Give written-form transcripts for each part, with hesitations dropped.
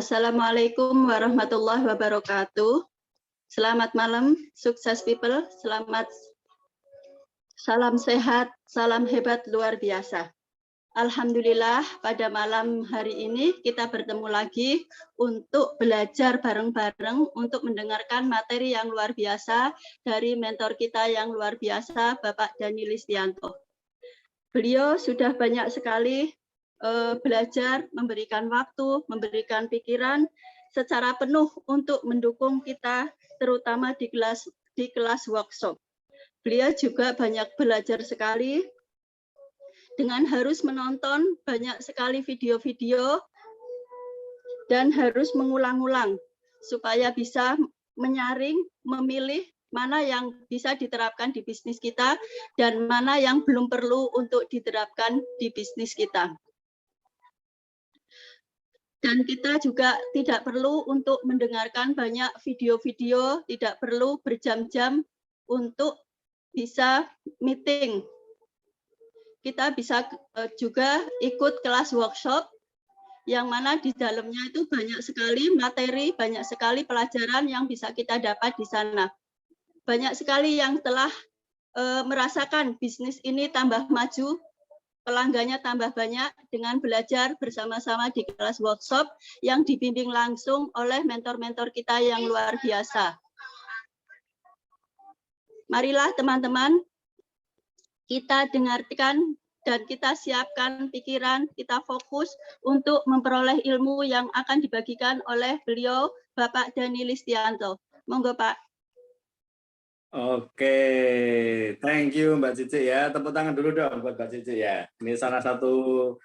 Assalamualaikum warahmatullahi wabarakatuh. Selamat malam, sukses people. Salam sehat, salam hebat luar biasa. Alhamdulillah pada malam hari ini kita bertemu lagi untuk belajar bareng-bareng untuk mendengarkan materi yang luar biasa dari mentor kita yang luar biasa, Bapak Dhani Listianto. Beliau sudah banyak sekali belajar, memberikan waktu, memberikan pikiran secara penuh untuk mendukung kita, terutama di kelas workshop. Beliau juga banyak belajar sekali dengan harus menonton banyak sekali video-video dan harus mengulang-ulang supaya bisa menyaring, memilih mana yang bisa diterapkan di bisnis kita dan mana yang belum perlu untuk diterapkan di bisnis kita. Dan kita juga tidak perlu untuk mendengarkan banyak video-video, tidak perlu berjam-jam untuk bisa meeting. Kita bisa juga ikut kelas workshop, yang mana di dalamnya itu banyak sekali materi, banyak sekali pelajaran yang bisa kita dapat di sana. Banyak sekali yang telah merasakan bisnis ini tambah maju, pelanggannya tambah banyak dengan belajar bersama-sama di kelas workshop yang dibimbing langsung oleh mentor-mentor kita yang luar biasa. Marilah teman-teman, kita dengarkan dan kita siapkan pikiran, kita fokus untuk memperoleh ilmu yang akan dibagikan oleh beliau, Bapak Dhani Listianto. Monggo Pak. Oke, thank you Mbak Cici ya. Tepuk tangan dulu dong buat Mbak Cici ya. Ini salah satu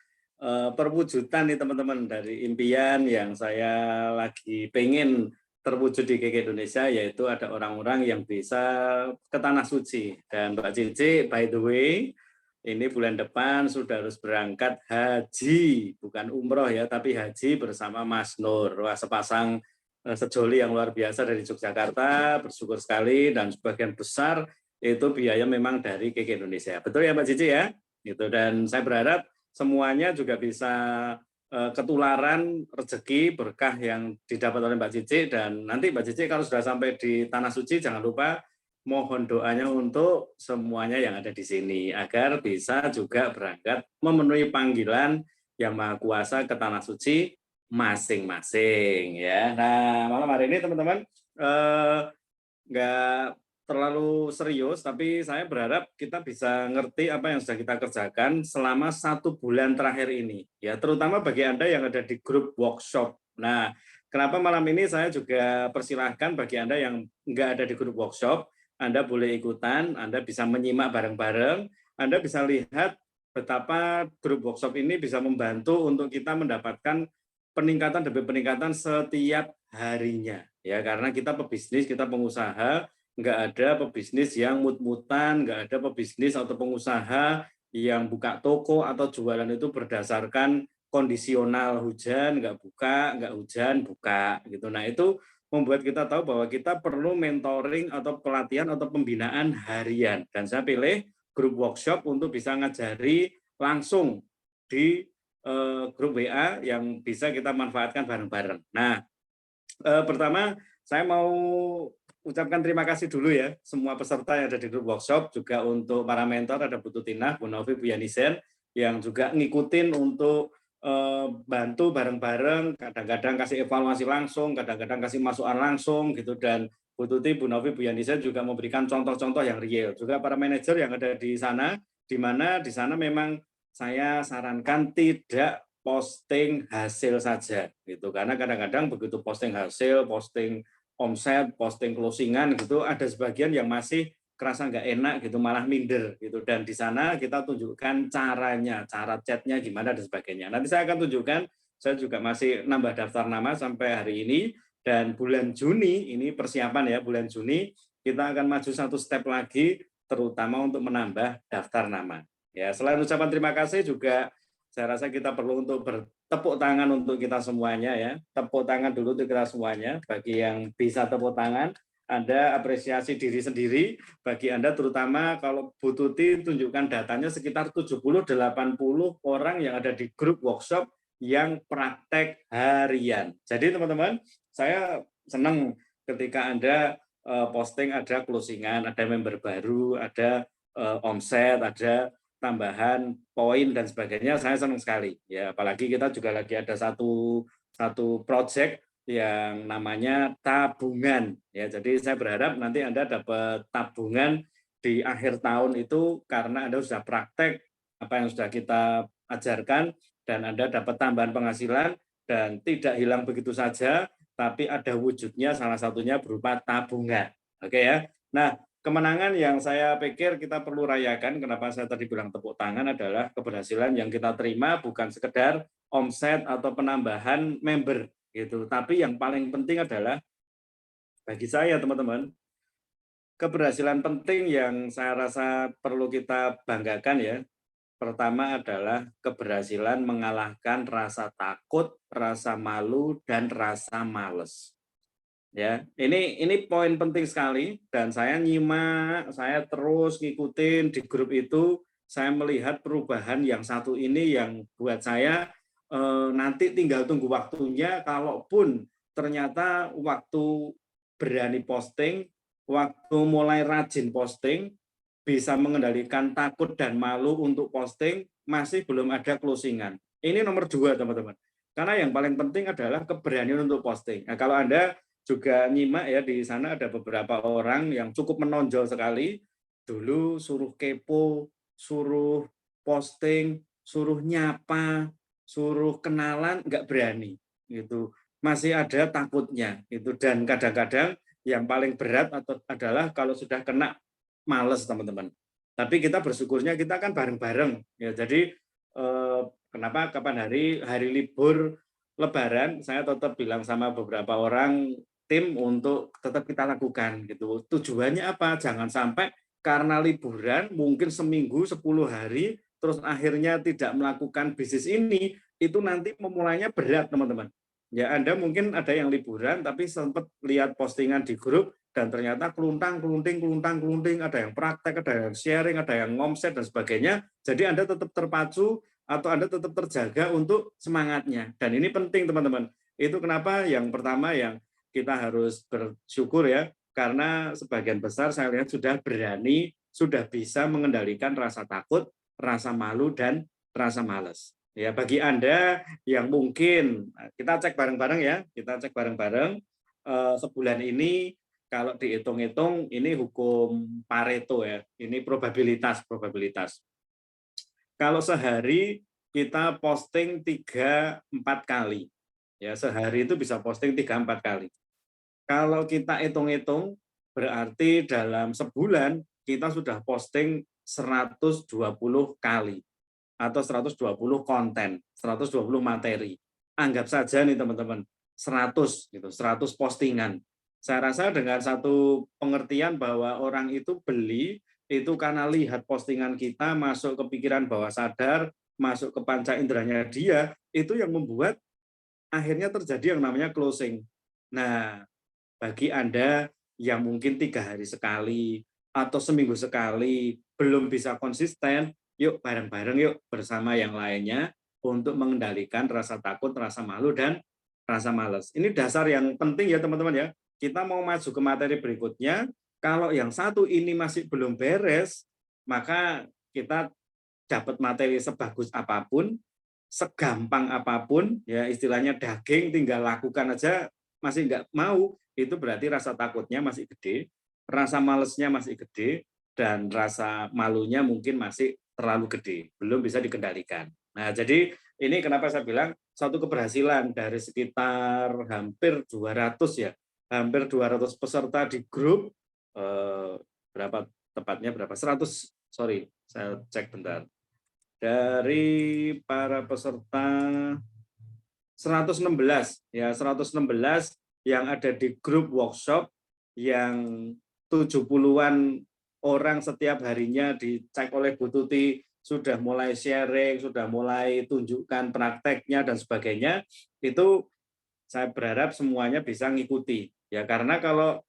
perwujudan nih teman-teman dari impian yang saya lagi pengen terwujud di KK Indonesia, yaitu ada orang-orang yang bisa ke Tanah Suci. Dan Mbak Cici, by the way, ini bulan depan sudah harus berangkat haji, bukan umroh ya, tapi haji bersama Mas Nur. Wah, sepasang sejoli yang luar biasa dari Yogyakarta, bersyukur sekali, dan sebagian besar itu biaya memang dari KK Indonesia. Betul ya Mbak Cici ya? Gitu. Dan saya berharap semuanya juga bisa ketularan rezeki berkah yang didapat oleh Mbak Cici, dan nanti Mbak Cici kalau sudah sampai di Tanah Suci jangan lupa mohon doanya untuk semuanya yang ada di sini agar bisa juga berangkat memenuhi panggilan Yang Maha Kuasa ke Tanah Suci masing-masing ya. Nah, malam hari ini teman-teman nggak terlalu serius, tapi saya berharap kita bisa ngerti apa yang sudah kita kerjakan selama 1 bulan terakhir ini, ya, terutama bagi Anda yang ada di grup workshop. Nah, kenapa malam ini saya juga persilahkan bagi Anda yang nggak ada di grup workshop, Anda boleh ikutan, Anda bisa menyimak bareng-bareng, Anda bisa lihat betapa grup workshop ini bisa membantu untuk kita mendapatkan peningkatan demi peningkatan setiap harinya, ya, karena kita pebisnis, kita pengusaha, nggak ada pebisnis yang mut-mutan, nggak ada pebisnis atau pengusaha yang buka toko atau jualan itu berdasarkan kondisional, hujan nggak buka, nggak hujan buka gitu. Nah, itu membuat kita tahu bahwa kita perlu mentoring atau pelatihan atau pembinaan harian, dan saya pilih grup workshop untuk bisa ngajari langsung di grup WA yang bisa kita manfaatkan bareng-bareng. Nah, pertama saya mau ucapkan terima kasih dulu ya semua peserta yang ada di grup workshop, juga untuk para mentor, ada Bu Tutinah, Bu Novi, Bu Yanisen yang juga ngikutin untuk bantu bareng-bareng, kadang-kadang kasih evaluasi langsung, kadang-kadang kasih masukan langsung gitu, dan Bu Tuti, Bu Novi, Bu Yanisen juga memberikan contoh-contoh yang real. Juga para manajer yang ada di sana, di mana di sana memang saya sarankan tidak posting hasil saja gitu, karena kadang-kadang begitu posting hasil, posting omset, posting closingan gitu, ada sebagian yang masih kerasa nggak enak gitu, malah minder gitu, dan di sana kita tunjukkan caranya, cara chatnya gimana dan sebagainya. Nanti saya akan tunjukkan, saya juga masih nambah daftar nama sampai hari ini, dan bulan Juni ini persiapan ya, bulan Juni kita akan maju 1 step lagi, terutama untuk menambah daftar nama. Ya, selain ucapan terima kasih juga saya rasa kita perlu untuk bertepuk tangan untuk kita semuanya ya. Tepuk tangan dulu untuk kita semuanya. Bagi yang bisa tepuk tangan, Anda apresiasi diri sendiri. Bagi Anda terutama kalau Bu Tuti tunjukkan datanya sekitar 70-80 orang yang ada di grup workshop yang praktek harian. Jadi teman-teman, saya senang ketika Anda posting ada closingan, ada member baru, ada omset, ada tambahan poin dan sebagainya. Saya senang sekali. Ya, apalagi kita juga lagi ada satu project yang namanya tabungan. Ya, jadi saya berharap nanti Anda dapat tabungan di akhir tahun itu karena Anda sudah praktek apa yang sudah kita ajarkan dan Anda dapat tambahan penghasilan dan tidak hilang begitu saja, tapi ada wujudnya salah satunya berupa tabungan. Oke ya. Nah, kemenangan yang saya pikir kita perlu rayakan, kenapa saya tadi bilang tepuk tangan adalah keberhasilan yang kita terima bukan sekedar omset atau penambahan member gitu, tapi yang paling penting adalah bagi saya teman-teman, keberhasilan penting yang saya rasa perlu kita banggakan ya. Pertama adalah keberhasilan mengalahkan rasa takut, rasa malu, dan rasa males. Ya, ini poin penting sekali dan saya nyimak, saya terus ngikutin di grup itu, saya melihat perubahan yang satu ini yang buat saya nanti tinggal tunggu waktunya kalaupun ternyata waktu berani posting, waktu mulai rajin posting, bisa mengendalikan takut dan malu untuk posting, masih belum ada closingan. Ini nomor 2, teman-teman. Karena yang paling penting adalah keberanian untuk posting. Nah, kalau Anda juga nyimak ya, di sana ada beberapa orang yang cukup menonjol sekali, dulu suruh kepo, suruh posting, suruh nyapa, suruh kenalan, nggak berani. Gitu. Masih ada takutnya. Gitu. Dan kadang-kadang yang paling berat adalah kalau sudah kena males teman-teman. Tapi kita bersyukurnya kita kan bareng-bareng ya. Jadi kenapa kapan hari libur Lebaran saya tetap bilang sama beberapa orang tim untuk tetap kita lakukan gitu. Tujuannya apa? Jangan sampai karena liburan mungkin seminggu 10 hari terus akhirnya tidak melakukan bisnis ini itu nanti memulainya berat teman-teman. Ya Anda mungkin ada yang liburan tapi sempat lihat postingan di grup dan ternyata kelunting, ada yang praktek, ada yang sharing, ada yang ngomset dan sebagainya. Jadi Anda tetap terpacu atau Anda tetap terjaga untuk semangatnya. Dan ini penting teman-teman. Itu kenapa yang pertama yang kita harus bersyukur ya, karena sebagian besar saya lihat sudah berani, sudah bisa mengendalikan rasa takut, rasa malu, dan rasa malas. Ya, bagi Anda yang mungkin, kita cek bareng-bareng ya, kita cek bareng-bareng, sebulan ini kalau dihitung-hitung ini hukum Pareto ya, ini probabilitas. Kalau sehari kita posting 3-4 kali, ya sehari itu bisa posting 3-4 kali. Kalau kita hitung-hitung berarti dalam sebulan kita sudah posting 120 kali atau 120 konten, 120 materi. Anggap saja nih teman-teman, 100 gitu, 100 postingan. Saya rasa dengan satu pengertian bahwa orang itu beli itu karena lihat postingan kita masuk ke pikiran bawah sadar, masuk ke panca inderanya dia, itu yang membuat akhirnya terjadi yang namanya closing. Nah, bagi Anda yang mungkin 3 hari sekali atau seminggu sekali belum bisa konsisten, yuk bareng-bareng yuk bersama yang lainnya untuk mengendalikan rasa takut, rasa malu, dan rasa malas. Ini dasar yang penting ya teman-teman ya. Kita mau maju ke materi berikutnya, kalau yang satu ini masih belum beres, maka kita dapat materi sebagus apapun, segampang apapun, ya istilahnya daging tinggal lakukan aja masih nggak mau, itu berarti rasa takutnya masih gede, rasa malesnya masih gede, dan rasa malunya mungkin masih terlalu gede, belum bisa dikendalikan. Nah, jadi ini kenapa saya bilang satu keberhasilan dari sekitar hampir 200 ya, hampir 200 peserta di grup, berapa tepatnya berapa? 100, sorry, saya cek bentar. Dari para peserta 116 ya, 116 yang ada di grup workshop yang 70-an orang setiap harinya dicek oleh Bu Tuti sudah mulai sharing, sudah mulai tunjukkan prakteknya dan sebagainya, itu saya berharap semuanya bisa ngikuti ya, karena kalau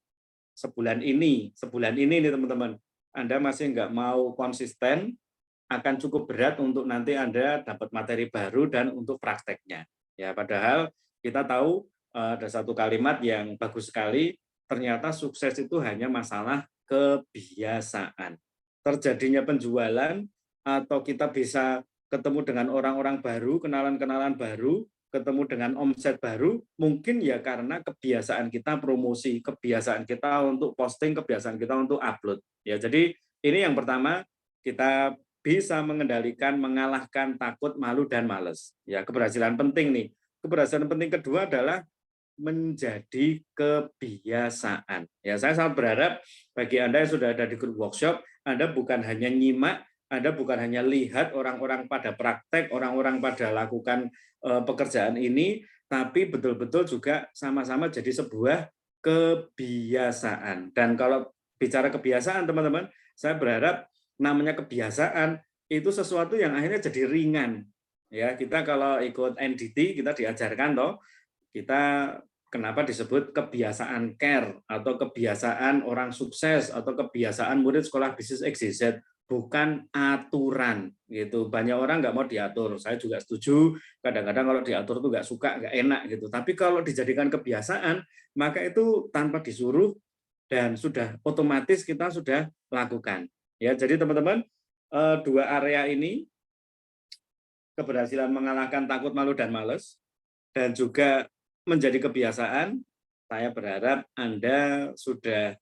sebulan ini nih teman-teman, Anda masih nggak mau konsisten, akan cukup berat untuk nanti Anda dapat materi baru dan untuk prakteknya. Ya, padahal kita tahu ada satu kalimat yang bagus sekali, ternyata sukses itu hanya masalah kebiasaan. Terjadinya penjualan atau kita bisa ketemu dengan orang-orang baru, kenalan-kenalan baru, ketemu dengan omset baru, mungkin ya karena kebiasaan kita promosi, kebiasaan kita untuk posting, kebiasaan kita untuk upload. Ya, jadi ini yang pertama, kita bisa mengendalikan, mengalahkan takut, malu, dan males. Ya, keberhasilan penting nih. Keberhasilan penting kedua adalah menjadi kebiasaan. Ya, saya sangat berharap bagi Anda yang sudah ada di grup workshop, Anda bukan hanya nyimak, Anda bukan hanya lihat orang-orang pada praktek, orang-orang pada lakukan pekerjaan ini, tapi betul-betul juga sama-sama jadi sebuah kebiasaan. Dan kalau bicara kebiasaan, teman-teman, saya berharap namanya kebiasaan itu sesuatu yang akhirnya jadi ringan. Ya, kita kalau ikut NDT kita diajarkan toh, kita kenapa disebut kebiasaan care atau kebiasaan orang sukses atau kebiasaan murid sekolah bisnis XYZ, bukan aturan gitu. Banyak orang nggak mau diatur, saya juga setuju. Kadang-kadang kalau diatur tuh nggak suka, nggak enak gitu. Tapi kalau dijadikan kebiasaan, maka itu tanpa disuruh dan sudah otomatis kita sudah lakukan. Ya, jadi teman-teman, dua area ini, keberhasilan mengalahkan takut, malu, dan males, dan juga menjadi kebiasaan, saya berharap Anda sudah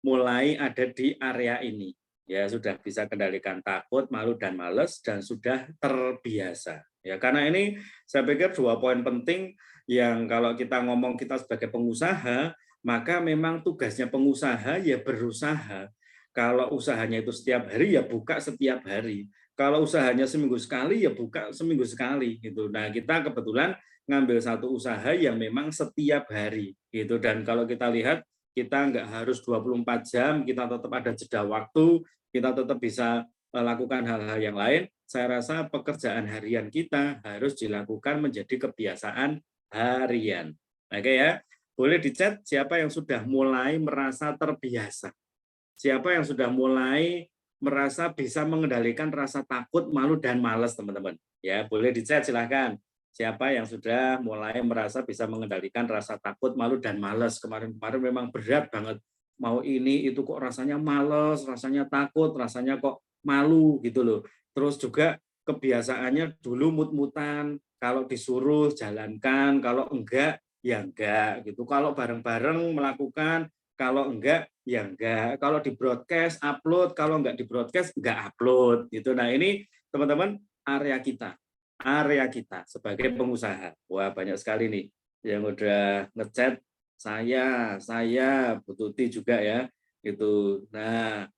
mulai ada di area ini. Ya, sudah bisa kendalikan takut, malu, dan males, dan sudah terbiasa. Ya, karena ini saya pikir 2 poin penting yang kalau kita ngomong kita sebagai pengusaha, maka memang tugasnya pengusaha ya berusaha. Kalau usahanya itu setiap hari ya buka setiap hari. Kalau usahanya seminggu sekali ya buka seminggu sekali gitu. Nah, kita kebetulan ngambil satu usaha yang memang setiap hari gitu, dan kalau kita lihat kita nggak harus 24 jam, kita tetap ada jeda waktu, kita tetap bisa lakukan hal-hal yang lain. Saya rasa pekerjaan harian kita harus dilakukan menjadi kebiasaan harian. Oke ya, boleh dicat siapa yang sudah mulai merasa terbiasa, siapa yang sudah mulai merasa bisa mengendalikan rasa takut, malu, dan malas, teman-teman. Ya, boleh dicat silahkan. Siapa yang sudah mulai merasa bisa mengendalikan rasa takut, malu, dan malas. Kemarin-kemarin memang berat banget. Mau ini, itu kok rasanya malas, rasanya takut, rasanya kok malu gitu loh. Terus juga kebiasaannya dulu mut-mutan, kalau disuruh jalankan, kalau enggak, ya enggak gitu. Kalau bareng-bareng melakukan, kalau enggak, ya enggak. Kalau di broadcast, upload. Kalau enggak di broadcast, enggak upload. Gitu. Nah, ini teman-teman area kita sebagai pengusaha. Wah, banyak sekali nih yang udah ngechat saya, Bu Tuti juga ya. Gitu. Nah,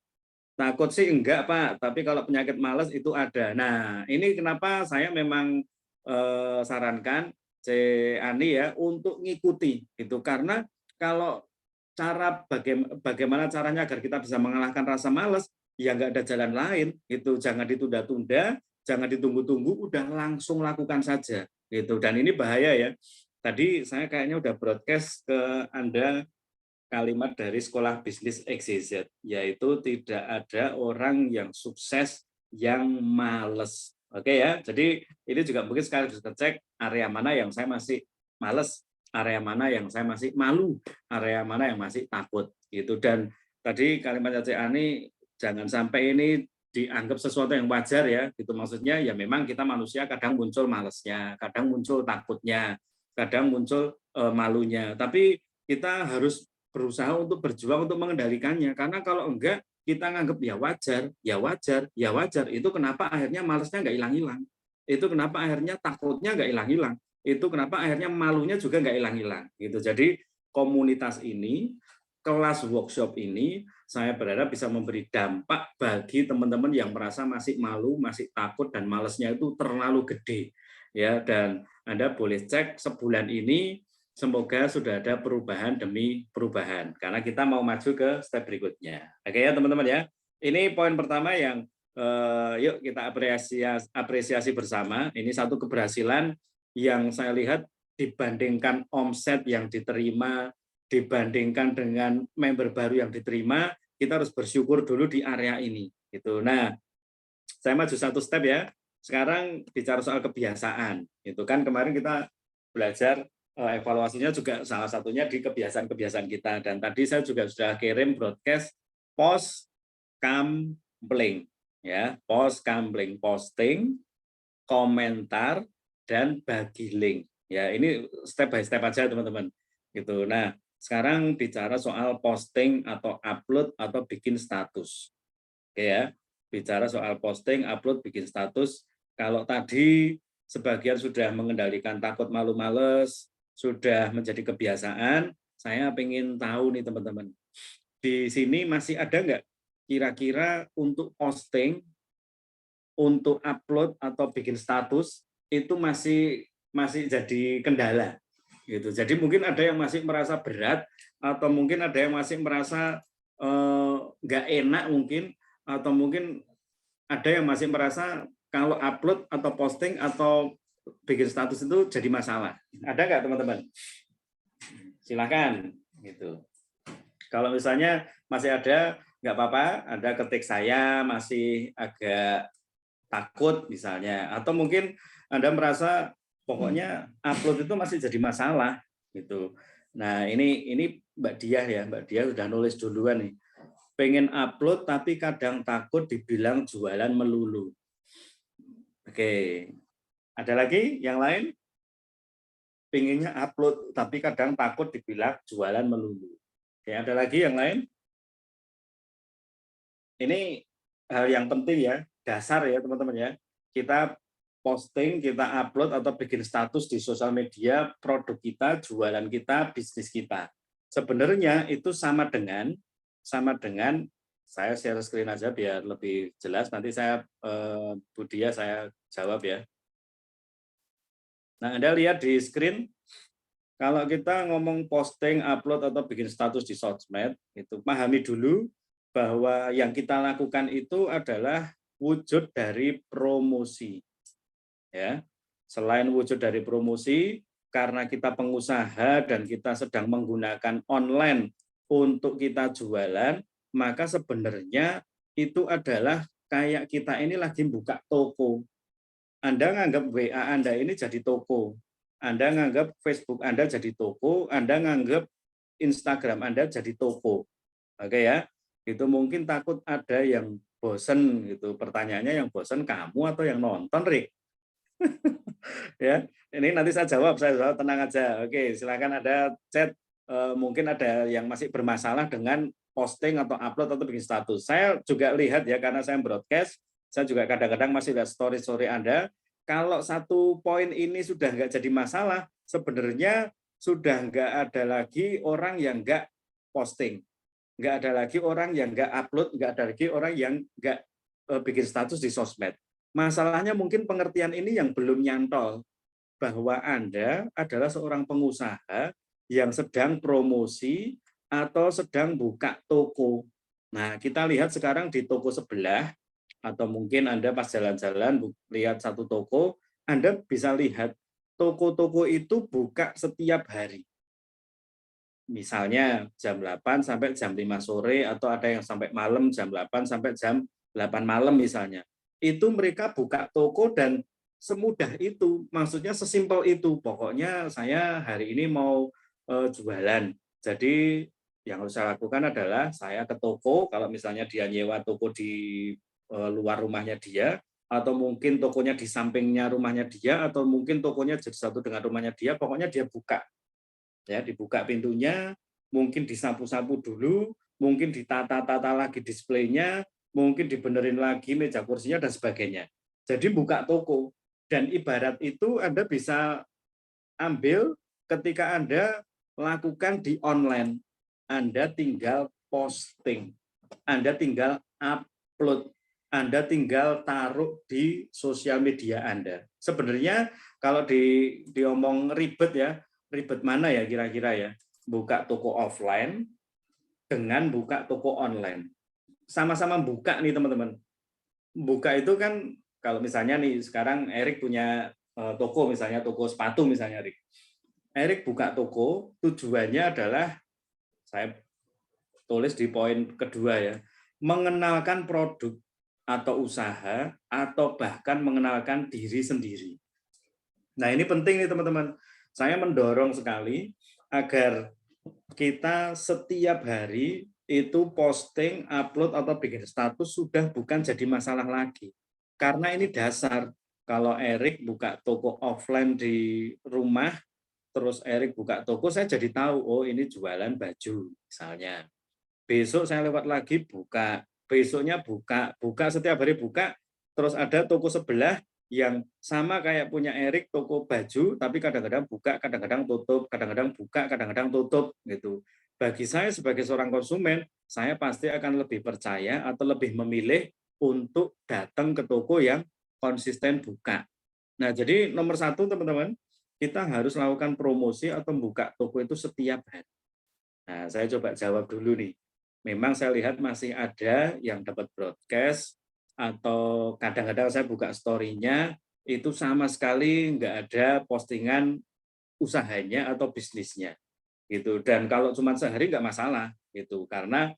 takut sih enggak, Pak, tapi kalau penyakit malas itu ada. Nah, ini kenapa saya memang sarankan C. Ani ya untuk ngikuti gitu, karena kalau bagaimana caranya agar kita bisa mengalahkan rasa malas, ya nggak ada jalan lain gitu. Jangan ditunda-tunda, jangan ditunggu-tunggu, udah langsung lakukan saja gitu. Dan ini bahaya ya. Tadi saya kayaknya udah broadcast ke Anda kalimat dari sekolah bisnis XYZ, yaitu tidak ada orang yang sukses yang males. Oke ya, jadi ini juga mungkin sekali bisa cek area mana yang saya masih males, area mana yang saya masih malu, area mana yang masih takut gitu. Dan tadi kalimat Cak Ani, jangan sampai ini dianggap sesuatu yang wajar ya, gitu maksudnya ya memang kita manusia kadang muncul malesnya, kadang muncul takutnya, kadang muncul malunya, tapi kita harus berusaha untuk berjuang untuk mengendalikannya, karena kalau enggak kita nganggap ya wajar, ya wajar, ya wajar, itu kenapa akhirnya malesnya nggak hilang-hilang, itu kenapa akhirnya takutnya nggak hilang-hilang, itu kenapa akhirnya malunya juga nggak hilang-hilang gitu. Jadi komunitas ini, kelas workshop ini, saya berharap bisa memberi dampak bagi teman-teman yang merasa masih malu, masih takut, dan malesnya itu terlalu gede ya. Dan Anda boleh cek sebulan ini, semoga sudah ada perubahan demi perubahan, karena kita mau maju ke step berikutnya. Oke ya teman-teman ya. Ini poin pertama yang yuk kita apresiasi bersama. Ini satu keberhasilan yang saya lihat dibandingkan omset yang diterima, dibandingkan dengan member baru yang diterima, kita harus bersyukur dulu di area ini. Gitu. Nah, saya maju satu step ya. Sekarang bicara soal kebiasaan. Itu kan kemarin kita belajar evaluasinya juga salah satunya di kebiasaan-kebiasaan kita. Dan tadi saya juga sudah kirim broadcast post kampling, ya, post kampling, posting, komentar, dan bagi link. Ya, ini step by step aja teman-teman. Gitu. Nah, sekarang bicara soal posting atau upload atau bikin status. Oke ya, bicara soal posting, upload, bikin status. Kalau tadi sebagian sudah mengendalikan takut malu males, sudah menjadi kebiasaan, saya ingin tahu nih teman-teman. Di sini masih ada nggak kira-kira untuk posting, untuk upload atau bikin status itu masih jadi kendala gitu. Jadi mungkin ada yang masih merasa berat atau mungkin ada yang masih merasa nggak enak mungkin, atau mungkin ada yang masih merasa kalau upload atau posting atau bikin status itu jadi masalah. Ada nggak teman-teman? Silakan gitu. Kalau misalnya masih ada, nggak apa-apa, Anda ketik saya masih agak takut misalnya, atau mungkin Anda merasa pokoknya upload itu masih jadi masalah gitu. Nah, ini Mbak Diah ya, Mbak Diah sudah nulis duluan nih. Pengen upload tapi kadang takut dibilang jualan melulu. Oke. Ada lagi yang lain? Pengennya upload tapi kadang takut dibilang jualan melulu. Oke, ada lagi yang lain? Ini hal yang penting ya, dasar ya teman-teman ya. Kita posting, kita upload atau bikin status di sosial media produk kita, jualan kita, bisnis kita. Sebenarnya itu sama dengan saya share screen aja biar lebih jelas. Nanti saya Bu Dia saya jawab ya. Nah, Anda lihat di screen, kalau kita ngomong posting, upload atau bikin status di sosmed, itu pahami dulu bahwa yang kita lakukan itu adalah wujud dari promosi. Ya. Selain wujud dari promosi, karena kita pengusaha dan kita sedang menggunakan online untuk kita jualan, maka sebenarnya itu adalah kayak kita ini lagi buka toko. Anda nganggap WA Anda ini jadi toko. Anda nganggap Facebook Anda jadi toko, Anda nganggap Instagram Anda jadi toko. Oke ya. Itu mungkin takut ada yang bosen gitu. Pertanyaannya yang bosen kamu atau yang nonton, Rick? Ya, ini nanti saya jawab tenang aja. Oke, silakan ada chat. Mungkin ada yang masih bermasalah dengan posting atau upload atau bikin status. Saya juga lihat ya, karena saya broadcast, saya juga kadang-kadang masih lihat story Anda. Kalau satu poin ini sudah nggak jadi masalah, sebenarnya sudah nggak ada lagi orang yang nggak posting, nggak ada lagi orang yang nggak upload, nggak ada lagi orang yang nggak bikin status di sosmed. Masalahnya mungkin pengertian ini yang belum nyantol, bahwa Anda adalah seorang pengusaha yang sedang promosi atau sedang buka toko. Nah, kita lihat sekarang di toko sebelah, atau mungkin Anda pas jalan-jalan lihat satu toko, Anda bisa lihat toko-toko itu buka setiap hari. Misalnya jam 8 sampai jam 5 sore, atau ada yang sampai malam jam 8 sampai jam 8 malam misalnya. Itu mereka buka toko dan semudah itu, maksudnya sesimpel itu. Pokoknya saya hari ini mau jualan. Jadi yang harus saya lakukan adalah saya ke toko, kalau misalnya dia nyewa toko di luar rumahnya dia, atau mungkin tokonya di sampingnya rumahnya dia, atau mungkin tokonya jadi satu dengan rumahnya dia, pokoknya dia buka. Ya, dibuka pintunya, mungkin disapu-sapu dulu, mungkin ditata-tata lagi displaynya, mungkin dibenerin lagi meja kursinya dan sebagainya. Jadi buka toko. Dan ibarat itu Anda bisa ambil ketika Anda lakukan di online. Anda tinggal posting, Anda tinggal upload, Anda tinggal taruh di sosial media Anda. Sebenarnya kalau diomong ribet ya, ribet mana ya kira-kira ya? Buka toko offline dengan buka toko online. Sama-sama buka nih teman-teman. Buka itu kan kalau misalnya nih sekarang Erik punya toko, misalnya toko sepatu misalnya, Erik. Erik buka toko, tujuannya adalah, saya tulis di poin kedua ya, mengenalkan produk atau usaha, atau bahkan mengenalkan diri sendiri. Nah, ini penting nih teman-teman. Saya mendorong sekali agar kita setiap hari itu posting, upload, atau bikin status sudah bukan jadi masalah lagi. Karena ini dasar. Kalau Erik buka toko offline di rumah, terus Erik buka toko, saya jadi tahu, oh ini jualan baju misalnya. Besok saya lewat lagi buka, besoknya buka setiap hari buka, terus ada toko sebelah yang sama kayak punya Erik, toko baju, tapi kadang-kadang buka, kadang-kadang tutup, kadang-kadang buka, kadang-kadang tutup gitu. Bagi saya sebagai seorang konsumen, saya pasti akan lebih percaya atau lebih memilih untuk datang ke toko yang konsisten buka. Nah, jadi nomor satu teman-teman, kita harus lakukan promosi atau buka toko itu setiap hari. Nah, saya coba jawab dulu nih. Memang saya lihat masih ada yang dapat broadcast atau kadang-kadang saya buka story-nya itu sama sekali nggak ada postingan usahanya atau bisnisnya gitu. Dan kalau cuma sehari nggak masalah gitu karena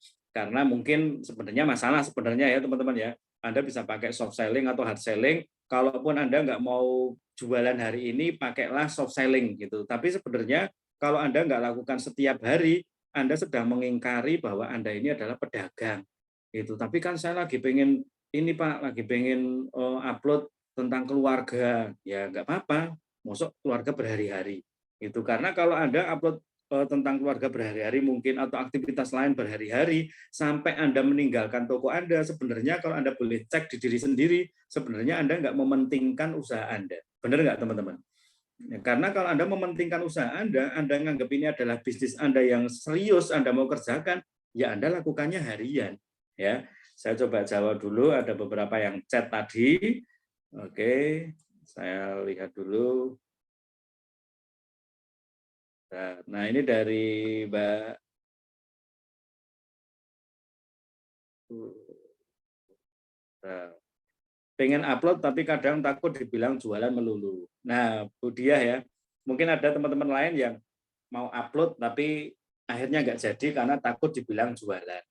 mungkin sebenarnya masalah sebenarnya ya teman-teman ya. Anda bisa pakai soft selling atau hard selling. Kalaupun Anda nggak mau jualan hari ini, pakailah soft selling gitu. Tapi sebenarnya kalau Anda nggak lakukan setiap hari, Anda sedang mengingkari bahwa Anda ini adalah pedagang gitu. Tapi kan saya lagi pengen ini Pak, lagi pengen upload tentang keluarga. Ya nggak apa-apa, masuk keluarga berhari-hari itu. Karena kalau Anda upload tentang keluarga berhari-hari mungkin atau aktivitas lain berhari-hari sampai Anda meninggalkan toko Anda, sebenarnya kalau Anda boleh cek di diri sendiri, sebenarnya Anda nggak mementingkan usaha Anda. Benar nggak teman-teman? Ya, karena kalau Anda mementingkan usaha Anda menganggap ini adalah bisnis Anda yang serius Anda mau kerjakan, ya Anda lakukannya harian. Ya, saya coba jawab dulu. Ada beberapa yang chat tadi. Oke, saya lihat dulu. Nah, ini dari Mbak pengen upload tapi kadang takut dibilang jualan melulu. Nah, Bu Diah ya, mungkin ada teman-teman lain yang mau upload tapi akhirnya nggak jadi karena takut dibilang jualan.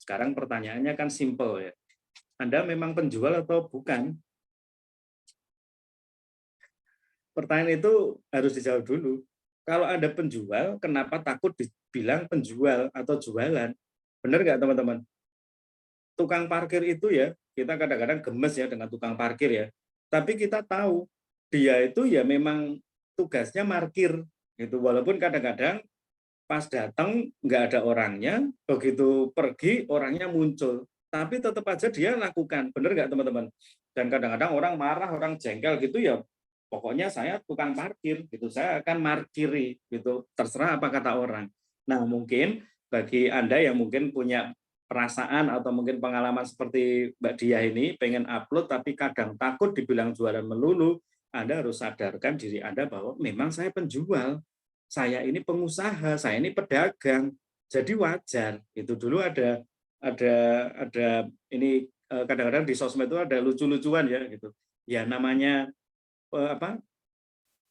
Sekarang pertanyaannya kan simple ya. Anda memang penjual atau bukan? Pertanyaan itu harus dijawab dulu. Kalau Anda penjual, kenapa takut dibilang penjual atau jualan? Benar nggak teman-teman? Tukang parkir itu ya, kita kadang-kadang gemes ya dengan tukang parkir ya. Tapi kita tahu dia itu ya memang tugasnya parkir gitu. Walaupun kadang-kadang pas datang nggak ada orangnya, begitu pergi orangnya muncul. Tapi tetap aja dia lakukan, benar nggak teman-teman? Dan kadang-kadang orang marah, orang jengkel gitu ya. Pokoknya saya tukang parkir gitu, saya akan markiri gitu. Terserah apa kata orang. Nah mungkin bagi Anda yang mungkin punya perasaan atau mungkin pengalaman seperti Mbak Diah ini pengen upload tapi kadang takut dibilang jualan melulu, Anda harus sadarkan diri Anda bahwa memang saya penjual, saya ini pengusaha, saya ini pedagang, jadi wajar. Itu dulu ada ini kadang-kadang di sosmed itu ada lucu-lucuan ya gitu. Ya namanya apa?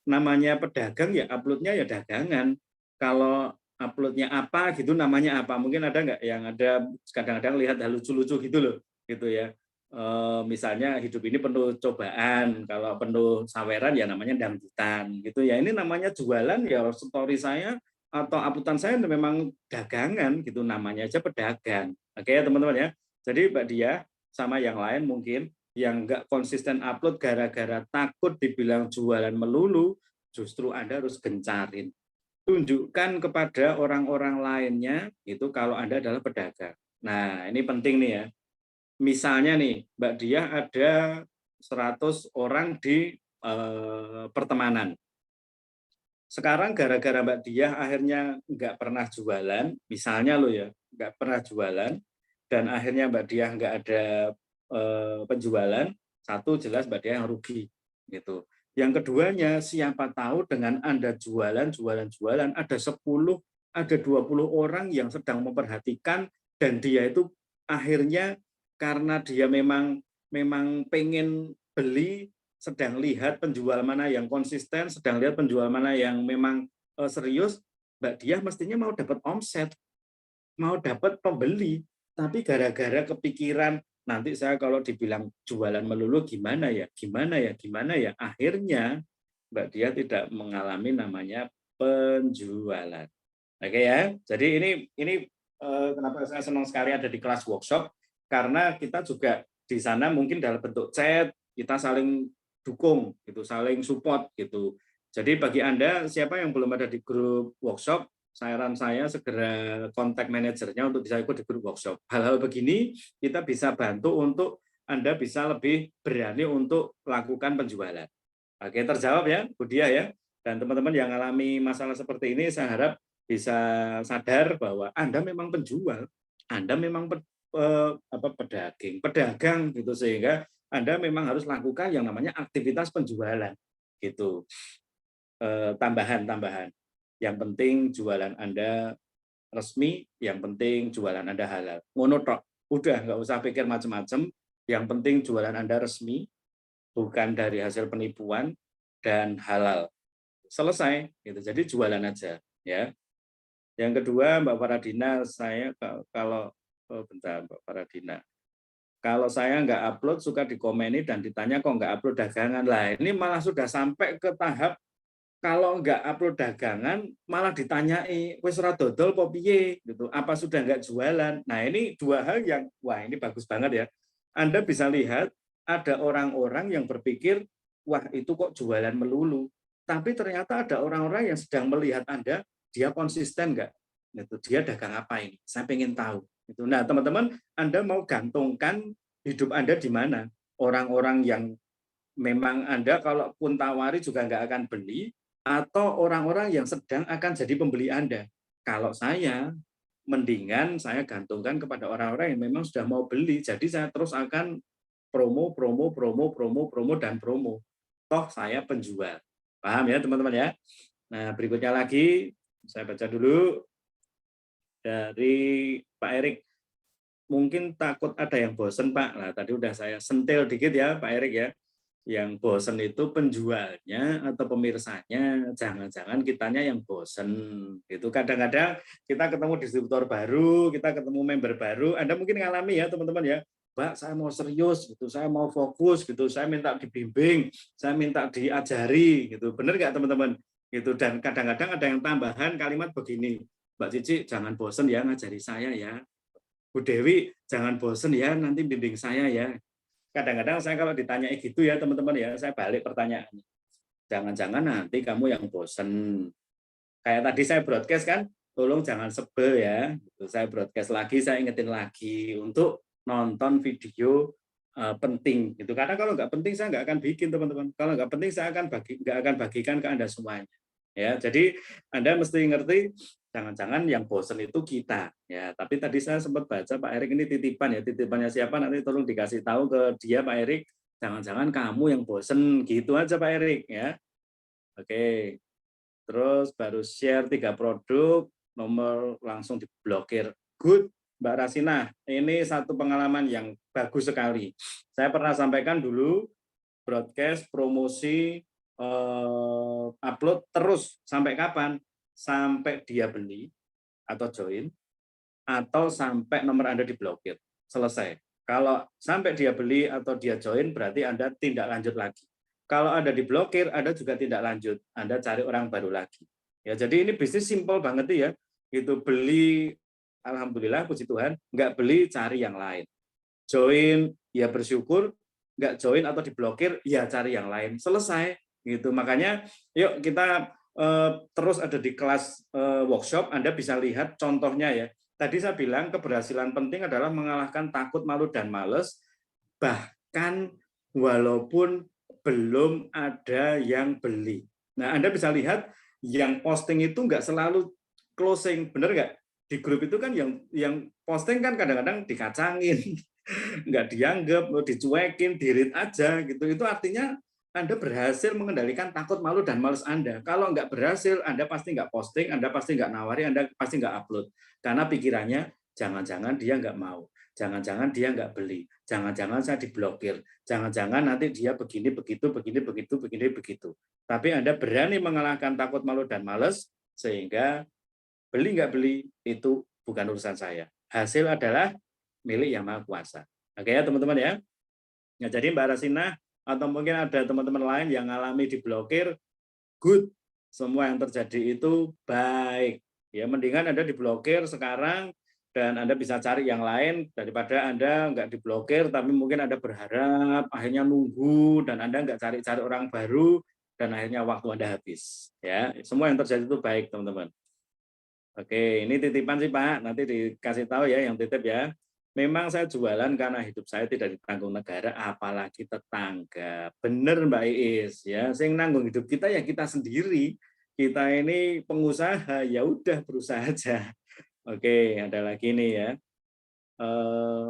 Namanya pedagang ya uploadnya ya dagangan. Kalau uploadnya apa gitu namanya apa? Mungkin ada nggak yang ada kadang-kadang lihat hal lucu-lucu gitu loh, gitu ya. Misalnya hidup ini penuh cobaan, kalau penuh saweran ya namanya dangdutan gitu ya. Ini namanya jualan ya story saya atau uploadan saya memang dagangan gitu namanya aja pedagang. Oke ya teman-teman ya. Jadi Mbak Dia sama yang lain mungkin yang nggak konsisten upload gara-gara takut dibilang jualan melulu, justru Anda harus gencarin. Tunjukkan kepada orang-orang lainnya itu kalau Anda adalah pedagang. Nah, ini penting nih ya. Misalnya nih, Mbak Diah ada 100 orang di pertemanan. Sekarang gara-gara Mbak Diah akhirnya nggak pernah jualan, misalnya lo ya, nggak pernah jualan, dan akhirnya Mbak Diah nggak ada penjualan, satu jelas Mbak Diah yang rugi gitu. Yang keduanya, siapa tahu dengan Anda jualan, ada 10, ada 20 orang yang sedang memperhatikan dan dia itu akhirnya karena dia memang pengen beli, sedang lihat penjual mana yang konsisten, sedang lihat penjual mana yang memang serius, Mbak Diah mestinya mau dapat omset, mau dapat pembeli, tapi gara-gara kepikiran nanti saya kalau dibilang jualan melulu gimana ya, gimana ya, gimana ya. Akhirnya Mbak Dia tidak mengalami namanya penjualan. Oke ya. Jadi ini kenapa saya senang sekali ada di kelas workshop, karena kita juga di sana mungkin dalam bentuk chat, kita saling dukung gitu, saling support gitu. Jadi bagi Anda siapa yang belum ada di grup workshop, saran saya segera kontak manajernya untuk bisa ikut di grup workshop. Hal-hal begini kita bisa bantu untuk Anda bisa lebih berani untuk lakukan penjualan. Oke, terjawab ya, Bu Dia ya. Dan teman-teman yang alami masalah seperti ini, saya harap bisa sadar bahwa Anda memang penjual, Anda memang pedagang gitu, sehingga Anda memang harus lakukan yang namanya aktivitas penjualan gitu. Tambahan-tambahan. Yang penting jualan Anda resmi, yang penting jualan Anda halal. Ngono tok. Udah nggak usah pikir macam-macam. Yang penting jualan Anda resmi, bukan dari hasil penipuan dan halal. Selesai gitu. Jadi jualan aja ya. Yang kedua Mbak Faradina, saya kalau bentar Mbak Faradina. Kalau saya nggak upload suka dikomeni dan ditanya kok nggak upload dagangan. Lah ini malah sudah sampai ke tahap kalau nggak upload dagangan malah ditanyai wis ora dodol apa piye gitu, apa sudah nggak jualan. Nah ini dua hal yang wah ini bagus banget ya. Anda bisa lihat ada orang-orang yang berpikir wah itu kok jualan melulu, tapi ternyata ada orang-orang yang sedang melihat Anda, dia konsisten nggak, itu dia dagang apa ini, saya pengen tahu itu. Nah teman-teman, Anda mau gantungkan hidup Anda di mana? Orang-orang yang memang Anda kalaupun tawari juga nggak akan beli, atau orang-orang yang sedang akan jadi pembeli Anda. Kalau saya, mendingan saya gantungkan kepada orang-orang yang memang sudah mau beli. Jadi saya terus akan promo, promo, promo, promo, promo, dan promo. Toh saya penjual. Paham ya teman-teman ya? Nah berikutnya lagi, saya baca dulu dari Pak Erik. Mungkin takut ada yang bosen Pak. Nah tadi udah saya sentil dikit ya Pak Erik ya. Yang bosen itu penjualnya atau pemirsanya, jangan-jangan kitanya yang bosen gitu. Kadang-kadang kita ketemu distributor baru, kita ketemu member baru, Anda mungkin ngalami ya teman-teman ya, Mbak saya mau serius gitu, saya mau fokus gitu, saya minta dibimbing, saya minta diajari gitu, benar nggak teman-teman? Gitu. Dan kadang-kadang ada yang tambahan kalimat begini, Mbak Cici jangan bosen ya ngajari saya ya, Bu Dewi jangan bosen ya nanti bimbing saya ya. Kadang-kadang saya kalau ditanya gitu ya teman-teman ya, saya balik pertanyaannya. Jangan-jangan nanti kamu yang bosen. Kayak tadi saya broadcast kan, tolong jangan sebel ya. Saya broadcast lagi, saya ingetin lagi untuk nonton video penting. Gitu. Karena kalau nggak penting saya nggak akan bikin teman-teman. Kalau nggak penting saya nggak akan bagikan ke Anda semuanya. Ya, jadi Anda mesti ngerti jangan-jangan yang bosen itu kita ya. Tapi tadi saya sempat baca Pak Erik ini titipan ya, titipannya siapa nanti tolong dikasih tahu ke dia Pak Erik. Jangan-jangan kamu yang bosen gitu aja Pak Erik ya. Oke. Terus baru share 3 produk, nomor langsung diblokir. Good Mbak Rasina, ini satu pengalaman yang bagus sekali. Saya pernah sampaikan dulu broadcast promosi upload terus sampai kapan? Sampai dia beli atau join, atau sampai nomor Anda diblokir. Selesai. Kalau sampai dia beli atau dia join, berarti Anda tindak lanjut lagi. Kalau Anda diblokir, Anda juga tidak lanjut. Anda cari orang baru lagi. Ya, jadi ini bisnis simpel banget ya. Itu beli, alhamdulillah, puji Tuhan, nggak beli, cari yang lain. Join, ya bersyukur, nggak join atau diblokir, ya cari yang lain. Selesai. Gitu. Makanya yuk kita terus ada di kelas workshop, Anda bisa lihat contohnya ya. Tadi saya bilang keberhasilan penting adalah mengalahkan takut, malu, dan males, bahkan walaupun belum ada yang beli. Nah, Anda bisa lihat yang posting itu nggak selalu closing, bener nggak? Di grup itu kan yang posting kan kadang-kadang dikacangin, nggak dianggap, dicuekin, di-read aja gitu. Itu artinya Anda berhasil mengendalikan takut, malu, dan males Anda. Kalau nggak berhasil, Anda pasti nggak posting, Anda pasti nggak nawari, Anda pasti nggak upload. Karena pikirannya, jangan-jangan dia nggak mau, jangan-jangan dia nggak beli, jangan-jangan saya diblokir, jangan-jangan nanti dia begini, begitu, begini, begitu, begini, begitu. Tapi Anda berani mengalahkan takut, malu, dan males, sehingga beli nggak beli, itu bukan urusan saya. Hasil adalah milik Yang Maha Kuasa. Oke ya teman-teman ya. Nah, jadi Mbak Rasina atau mungkin ada teman-teman lain yang alami diblokir, good. Semua yang terjadi itu baik. Ya, mendingan Anda diblokir sekarang dan Anda bisa cari yang lain daripada Anda nggak diblokir tapi mungkin Anda berharap akhirnya nunggu dan Anda nggak cari-cari orang baru dan akhirnya waktu Anda habis. Ya, semua yang terjadi itu baik, teman-teman. Oke, ini titipan sih Pak, nanti dikasih tahu ya yang titip ya. Memang saya jualan karena hidup saya tidak ditanggung negara, apalagi tetangga. Bener Mbak Iis ya, sing nanggung hidup kita ya kita sendiri. Kita ini pengusaha, ya udah berusaha aja. Oke, ada lagi nih ya. Eh,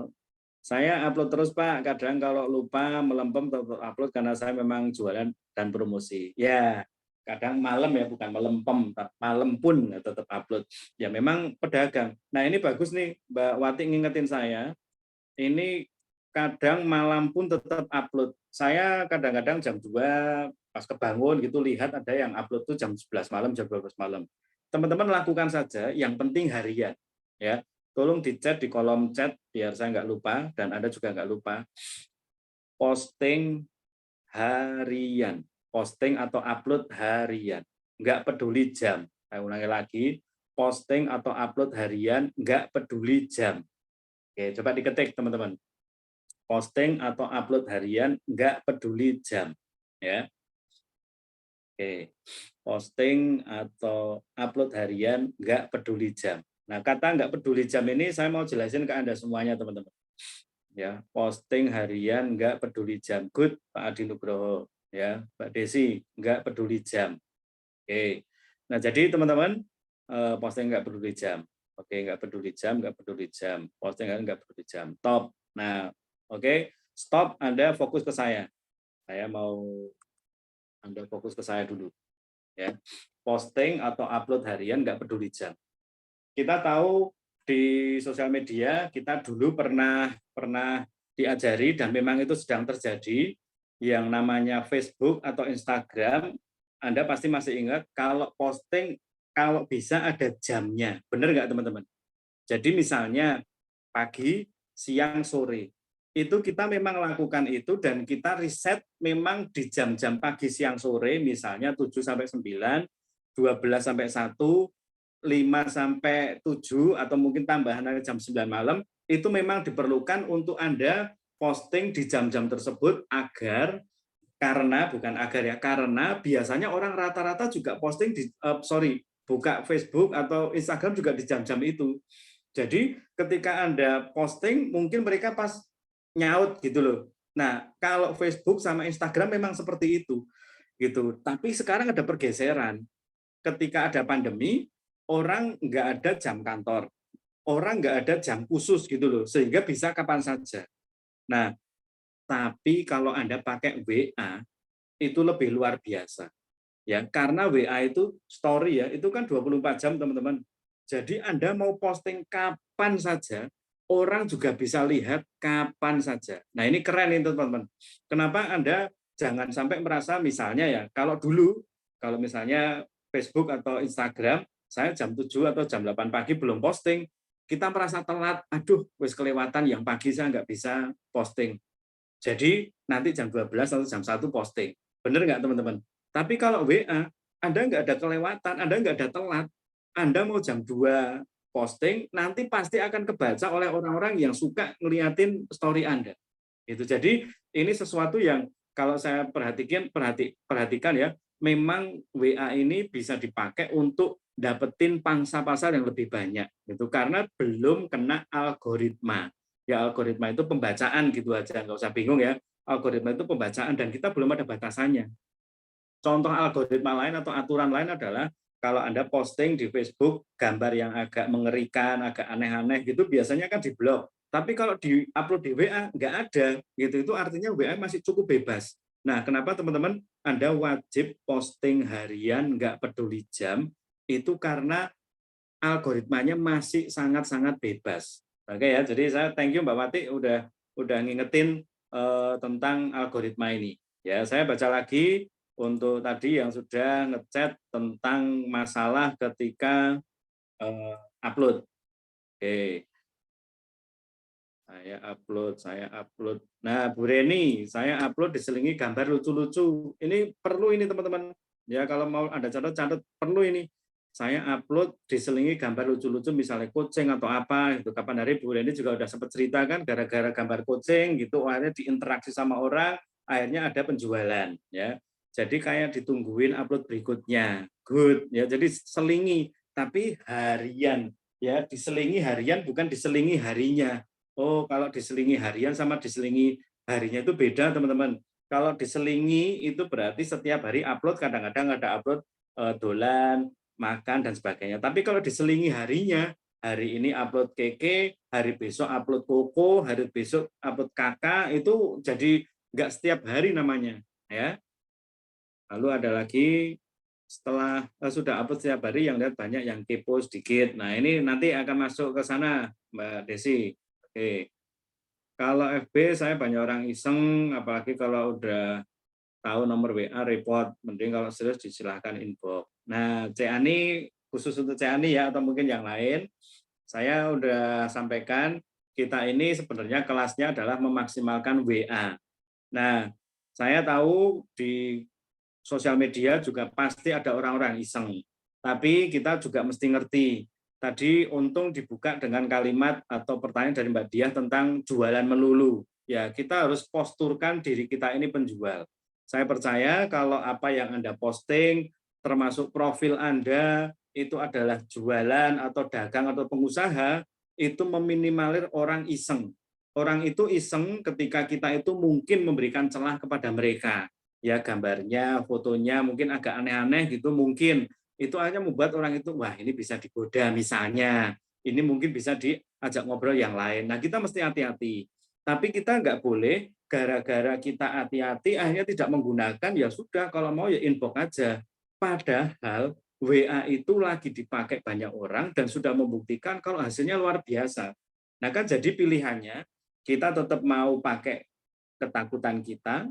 saya upload terus Pak, kadang kalau lupa melempem tetap upload karena saya memang jualan dan promosi. Ya, kadang malam ya, bukan melempem, malam pun tetap upload. Ya memang pedagang. Nah ini bagus nih Mbak Wati ngingetin saya, ini kadang malam pun tetap upload. Saya kadang-kadang jam 2 pas kebangun gitu lihat ada yang upload tuh jam 11 malam, jam 12 malam. Teman-teman lakukan saja, yang penting harian. Ya, tolong di-chat di kolom chat biar saya nggak lupa dan Anda juga nggak lupa. Posting harian, posting atau upload harian, nggak peduli jam. Saya ulangi lagi, posting atau upload harian, nggak peduli jam. Oke, coba diketik teman-teman. Posting atau upload harian, nggak peduli jam. Ya, oke. Posting atau upload harian, nggak peduli jam. Nah, kata nggak peduli jam ini saya mau jelasin ke Anda semuanya, teman-teman. Ya, posting harian nggak peduli jam. Good, Pak Adi Nugroho. Ya, Mbak Desi nggak peduli jam. Oke. Nah, jadi teman-teman posting nggak peduli jam. Oke, nggak peduli jam, nggak peduli jam. Posting nggak peduli jam. Top. Nah, oke, stop. Anda fokus ke saya. Saya mau Anda fokus ke saya dulu. Ya, posting atau upload harian nggak peduli jam. Kita tahu di sosial media kita dulu pernah diajari dan memang itu sedang terjadi yang namanya Facebook atau Instagram. Anda pasti masih ingat kalau posting kalau bisa ada jamnya, benar nggak teman-teman? Jadi misalnya pagi, siang, sore itu kita memang lakukan itu dan kita riset memang di jam-jam pagi, siang, sore misalnya 7 sampai 9, 12 sampai 1, 5 sampai 7 atau mungkin tambahan jam 9 malam itu memang diperlukan untuk Anda posting di jam-jam tersebut agar karena bukan agar ya karena biasanya orang rata-rata juga posting di buka Facebook atau Instagram juga di jam-jam itu. Jadi ketika Anda posting mungkin mereka pas nyaut gitu loh. Nah, kalau Facebook sama Instagram memang seperti itu gitu. Tapi sekarang ada pergeseran. Ketika ada pandemi, orang nggak ada jam kantor, orang nggak ada jam khusus gitu loh, sehingga bisa kapan saja. Nah, tapi kalau Anda pakai WA, itu lebih luar biasa. Ya, karena WA itu story ya, itu kan 24 jam teman-teman. Jadi Anda mau posting kapan saja, orang juga bisa lihat kapan saja. Nah, ini keren itu teman-teman. Kenapa Anda jangan sampai merasa misalnya ya, kalau misalnya Facebook atau Instagram, saya jam 7 atau jam 8 pagi belum posting, kita merasa telat, aduh, wis kelewatan yang pagi saya nggak bisa posting. Jadi nanti jam 12 atau jam 1 posting. Benar nggak teman-teman? Tapi kalau WA, Anda nggak ada kelewatan, Anda nggak ada telat. Anda mau jam 2 posting, nanti pasti akan kebaca oleh orang-orang yang suka ngeliatin story Anda. Itu jadi ini sesuatu yang kalau saya perhatikan ya, memang WA ini bisa dipakai untuk dapetin pangsa pasar yang lebih banyak. Itu karena belum kena algoritma. Ya algoritma itu pembacaan gitu aja, nggak usah bingung ya. Algoritma itu pembacaan dan kita belum ada batasannya. Contoh algoritma lain atau aturan lain adalah kalau Anda posting di Facebook gambar yang agak mengerikan, agak aneh-aneh gitu biasanya kan diblok. Tapi kalau di-upload di WA nggak ada gitu, itu artinya WA masih cukup bebas. Nah, kenapa teman-teman Anda wajib posting harian nggak peduli jam itu karena algoritmanya masih sangat-sangat bebas. Oke ya, jadi saya thank you Mbak Wati udah ngingetin tentang algoritma ini. Ya, saya baca lagi untuk tadi yang sudah ngechat tentang masalah ketika upload. Oke. Saya upload. Nah, Bu Reni, saya upload diselingi gambar lucu-lucu. Ini perlu ini teman-teman. Ya, kalau mau Anda catat perlu ini. Saya upload diselingi gambar lucu-lucu, misalnya kucing atau apa. Itu kapan hari Bu Reni juga udah sempat cerita kan, gara-gara gambar kucing gitu, akhirnya diinteraksi sama orang, akhirnya ada penjualan. Ya, jadi kayak ditungguin upload berikutnya. Good. Ya, jadi selingi, tapi harian. Ya, diselingi harian bukan diselingi harinya. Oh, kalau diselingi harian sama diselingi harinya itu beda, teman-teman. Kalau diselingi itu berarti setiap hari upload, kadang-kadang ada upload dolan, makan, dan sebagainya. Tapi kalau diselingi harinya, hari ini upload keke, hari besok upload koko, hari besok upload kakak, itu jadi nggak setiap hari namanya. Ya. Lalu ada lagi setelah sudah upload setiap hari, yang lihat banyak, yang kepo sedikit. Nah, ini nanti akan masuk ke sana, Mbak Desi. Oke. Kalau FB saya banyak orang iseng, apalagi kalau udah tahu nomor WA report, mending kalau serius disilahkan inbox. Nah, Ani khusus untuk Ani ya, atau mungkin yang lain, saya udah sampaikan kita ini sebenarnya kelasnya adalah memaksimalkan WA. Nah, saya tahu di sosial media juga pasti ada orang-orang iseng, tapi kita juga mesti ngerti. Tadi untung dibuka dengan kalimat atau pertanyaan dari Mbak Diah tentang jualan melulu. Ya, kita harus posturkan diri kita ini penjual. Saya percaya kalau apa yang Anda posting, termasuk profil Anda, itu adalah jualan atau dagang atau pengusaha, itu meminimalir orang iseng. Orang itu iseng ketika kita itu mungkin memberikan celah kepada mereka. Ya, gambarnya, fotonya mungkin agak aneh-aneh gitu, mungkin itu hanya membuat orang itu, wah ini bisa digoda misalnya, ini mungkin bisa diajak ngobrol yang lain. Nah, kita mesti hati-hati. Tapi kita nggak boleh gara-gara kita hati-hati akhirnya tidak menggunakan, ya sudah kalau mau ya inbox aja. Padahal WA itu lagi dipakai banyak orang dan sudah membuktikan kalau hasilnya luar biasa. Nah, kan jadi pilihannya kita tetap mau pakai ketakutan kita,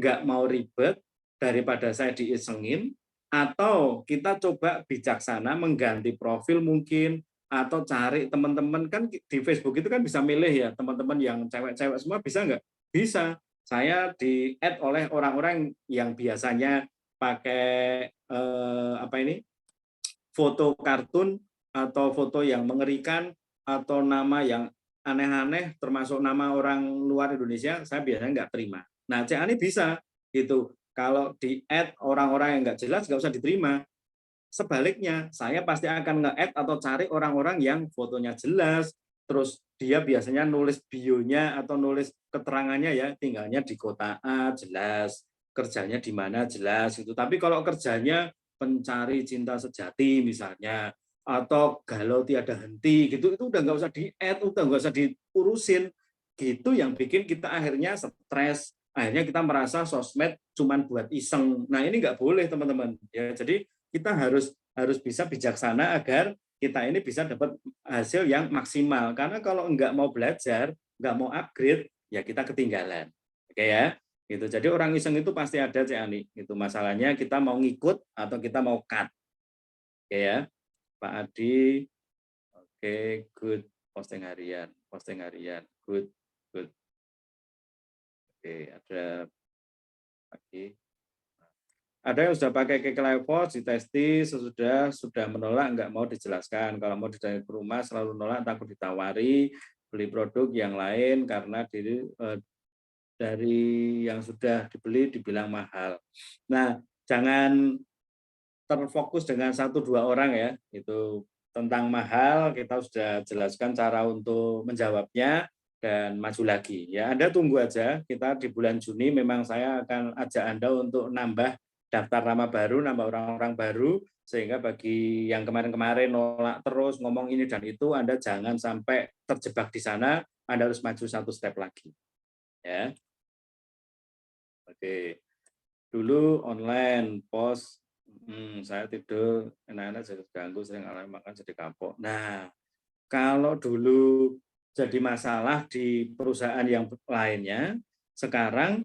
nggak mau ribet, daripada saya diisengin, atau kita coba bijaksana mengganti profil mungkin, atau cari teman-teman, kan di Facebook itu kan bisa milih ya, teman-teman yang cewek-cewek semua bisa nggak? Bisa. Saya di-add oleh orang-orang yang biasanya pakai apa ini, foto kartun atau foto yang mengerikan atau nama yang aneh-aneh, termasuk nama orang luar Indonesia, saya biasanya nggak terima. Nah, Ani bisa gitu. Kalau di-add orang-orang yang nggak jelas, nggak usah diterima. Sebaliknya, saya pasti akan nge-add atau cari orang-orang yang fotonya jelas, terus dia biasanya nulis bionya atau nulis keterangannya ya, tinggalnya di kota A jelas, kerjanya di mana jelas gitu. Tapi kalau kerjanya pencari cinta sejati misalnya, atau galau tiada henti gitu, itu udah nggak usah di-add, udah nggak usah diurusin. Gitu yang bikin kita akhirnya stres, akhirnya kita merasa sosmed cuman buat iseng. Nah, ini nggak boleh teman-teman. Ya, jadi kita harus bisa bijaksana agar kita ini bisa dapat hasil yang maksimal. Karena kalau nggak mau belajar, nggak mau upgrade, ya kita ketinggalan. Oke ya, gitu. Jadi orang iseng itu pasti ada, Cik Ani. Itu masalahnya kita mau ngikut atau kita mau cut. Oke ya, Pak Adi. Oke, good. Posting harian, good, good. Oke, ada lagi. Ada yang sudah pakai cake levels, ditesti, sudah menolak, nggak mau dijelaskan. Kalau mau didatangi ke rumah, selalu nolak, takut ditawari, beli produk yang lain karena dari yang sudah dibeli dibilang mahal. Nah, jangan terfokus dengan 1-2 orang ya. Itu tentang mahal, kita sudah jelaskan cara untuk menjawabnya dan maju lagi. Ya, Anda tunggu aja, kita di bulan Juni memang saya akan ajak Anda untuk nambah daftar nama baru, nambah orang-orang baru, sehingga bagi yang kemarin-kemarin nolak terus, ngomong ini dan itu, Anda jangan sampai terjebak di sana, Anda harus maju 1 step lagi. Ya. Oke. Dulu online, post, saya tidur, enak-enak jadi ganggu, sering alami makan jadi kapok. Nah, kalau dulu jadi masalah di perusahaan yang lainnya, sekarang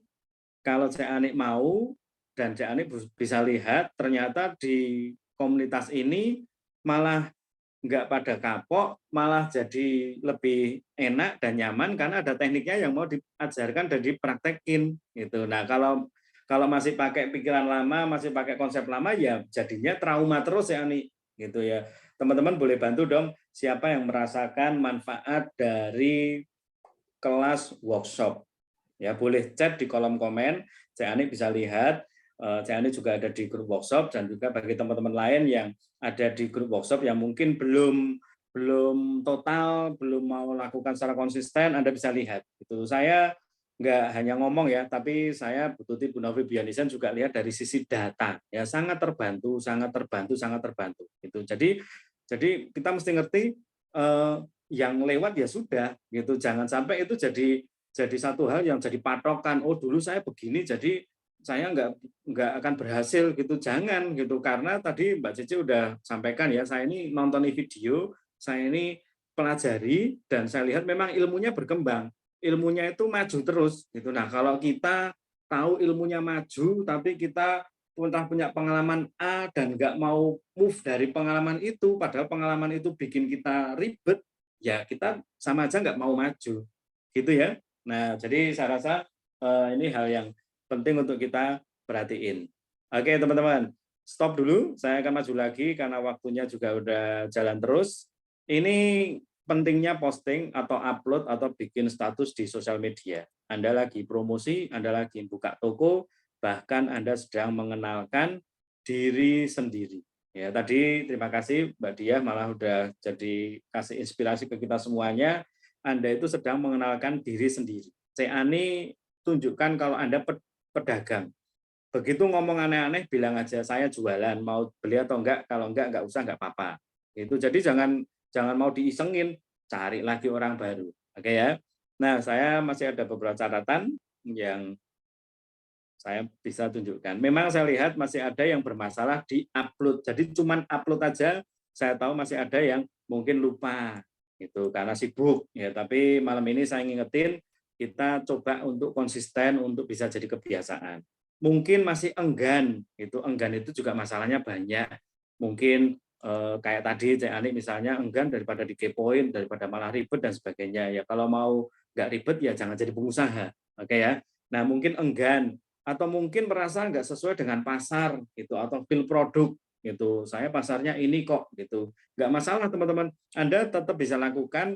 kalau Cik Anik mau dan Cik Anik bisa lihat ternyata di komunitas ini malah nggak pada kapok, malah jadi lebih enak dan nyaman karena ada tekniknya yang mau diajarkan dan dipraktekin gitu. Nah, kalau masih pakai pikiran lama, masih pakai konsep lama, ya jadinya trauma terus ya nih gitu ya. Teman-teman boleh bantu dong siapa yang merasakan manfaat dari kelas workshop. Ya, boleh chat di kolom komen. Cik Ani bisa lihat. Cik Ani juga ada di grup workshop dan juga bagi teman-teman lain yang ada di grup workshop yang mungkin belum total, belum mau lakukan secara konsisten, Anda bisa lihat. Itu saya nggak hanya ngomong ya, tapi saya Bu Tuti, Bu Novi, Bianisen juga lihat dari sisi data. Ya, sangat terbantu, sangat terbantu, sangat terbantu. Itu. Jadi kita mesti ngerti yang lewat ya sudah gitu. Jangan sampai itu jadi satu hal yang jadi patokan. Oh, dulu saya begini, jadi saya nggak akan berhasil gitu. Jangan gitu, karena tadi Mbak Cici udah sampaikan ya, saya ini nonton video, saya ini pelajari, dan saya lihat memang ilmunya berkembang, ilmunya itu maju terus gitu. Nah, kalau kita tahu ilmunya maju, tapi kita entah punya pengalaman A dan nggak mau move dari pengalaman itu, padahal pengalaman itu bikin kita ribet, ya kita sama aja nggak mau maju, gitu ya. Nah, jadi saya rasa ini hal yang penting untuk kita perhatiin. Oke, teman-teman, stop dulu. Saya akan maju lagi karena waktunya juga udah jalan terus. Ini pentingnya posting atau upload atau bikin status di sosial media. Anda lagi promosi, Anda lagi buka toko, bahkan Anda sedang mengenalkan diri sendiri. Ya, tadi terima kasih Mbak Diah malah udah jadi kasih inspirasi ke kita semuanya. Anda itu sedang mengenalkan diri sendiri. Cik Ani tunjukkan kalau Anda pedagang. Begitu ngomong aneh-aneh, bilang aja saya jualan, mau beli atau enggak, kalau enggak usah, enggak apa-apa. Itu jadi jangan mau diisengin, cari lagi orang baru. Oke ya. Nah, saya masih ada beberapa catatan yang saya bisa tunjukkan. Memang saya lihat masih ada yang bermasalah di upload. Jadi cuman upload aja, saya tahu masih ada yang mungkin lupa gitu karena sibuk ya. Tapi malam ini saya ngingetin kita coba untuk konsisten untuk bisa jadi kebiasaan. Mungkin masih enggan, itu juga masalahnya banyak. Mungkin kayak tadi Cik Ani misalnya enggan daripada dikepoin, daripada malah ribet dan sebagainya. Ya kalau mau nggak ribet ya jangan jadi pengusaha. Oke ya. Nah, mungkin enggan atau mungkin merasa nggak sesuai dengan pasar gitu atau feel produk gitu, saya pasarnya ini kok gitu, nggak masalah teman-teman, Anda tetap bisa lakukan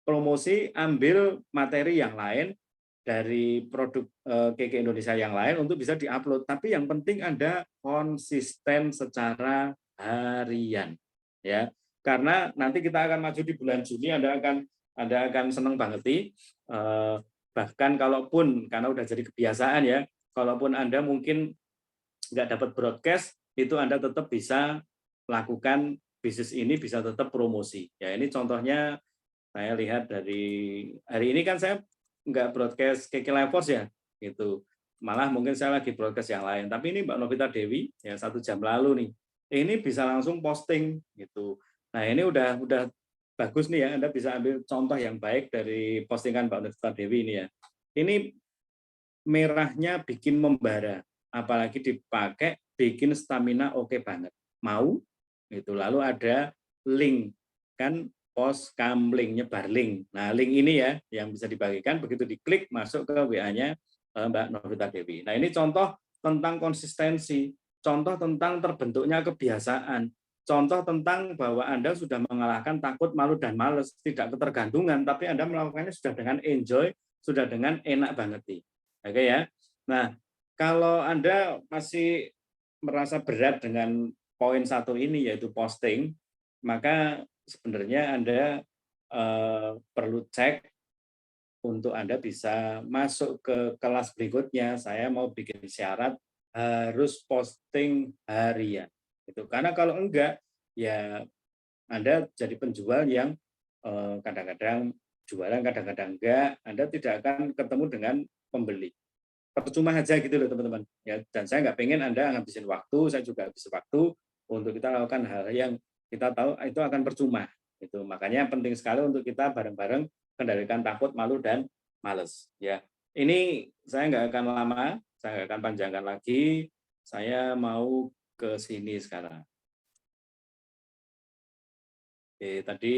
promosi, ambil materi yang lain dari produk KK Indonesia yang lain untuk bisa diupload, tapi yang penting Anda konsisten secara harian ya, karena nanti kita akan maju di bulan Juni, Anda akan senang banget bahkan kalaupun karena udah jadi kebiasaan ya, kalaupun Anda mungkin nggak dapat broadcast, itu Anda tetap bisa lakukan bisnis ini, bisa tetap promosi. Ya, ini contohnya saya lihat dari hari ini kan saya nggak broadcast KK Live Force ya, gitu. Malah mungkin saya lagi broadcast yang lain. Tapi ini Mbak Novita Dewi, ya 1 jam lalu nih, ini bisa langsung posting gitu. Nah ini udah bagus nih ya, Anda bisa ambil contoh yang baik dari postingan Mbak Novita Dewi ini ya. Ini merahnya bikin membara, apalagi dipakai bikin stamina oke banget. Mau? Itu lalu ada link kan, post come link, nyebar link. Nah, link ini ya yang bisa dibagikan, begitu diklik masuk ke WA-nya Mbak Novita Dewi. Nah, ini contoh tentang konsistensi, contoh tentang terbentuknya kebiasaan, contoh tentang bahwa Anda sudah mengalahkan takut, malu, dan males, tidak ketergantungan, tapi Anda melakukannya sudah dengan enjoy, sudah dengan enak banget nih. Oke ya. Nah, kalau Anda masih merasa berat dengan poin satu ini yaitu posting, maka sebenarnya Anda perlu cek untuk Anda bisa masuk ke kelas berikutnya. Saya mau bikin syarat harus posting harian. Itu karena kalau enggak ya Anda jadi penjual yang kadang-kadang jualan, kadang-kadang enggak, Anda tidak akan ketemu dengan pembeli. Percuma aja gitu loh teman-teman. Ya, dan saya nggak pengen Anda ngabisin waktu, saya juga habis waktu untuk kita lakukan hal yang kita tahu itu akan percuma. Itu makanya penting sekali untuk kita bareng-bareng kendalikan takut, malu, dan males. Ya, ini saya nggak akan lama, saya nggak akan panjangkan lagi. Saya mau ke sini sekarang. Oke, tadi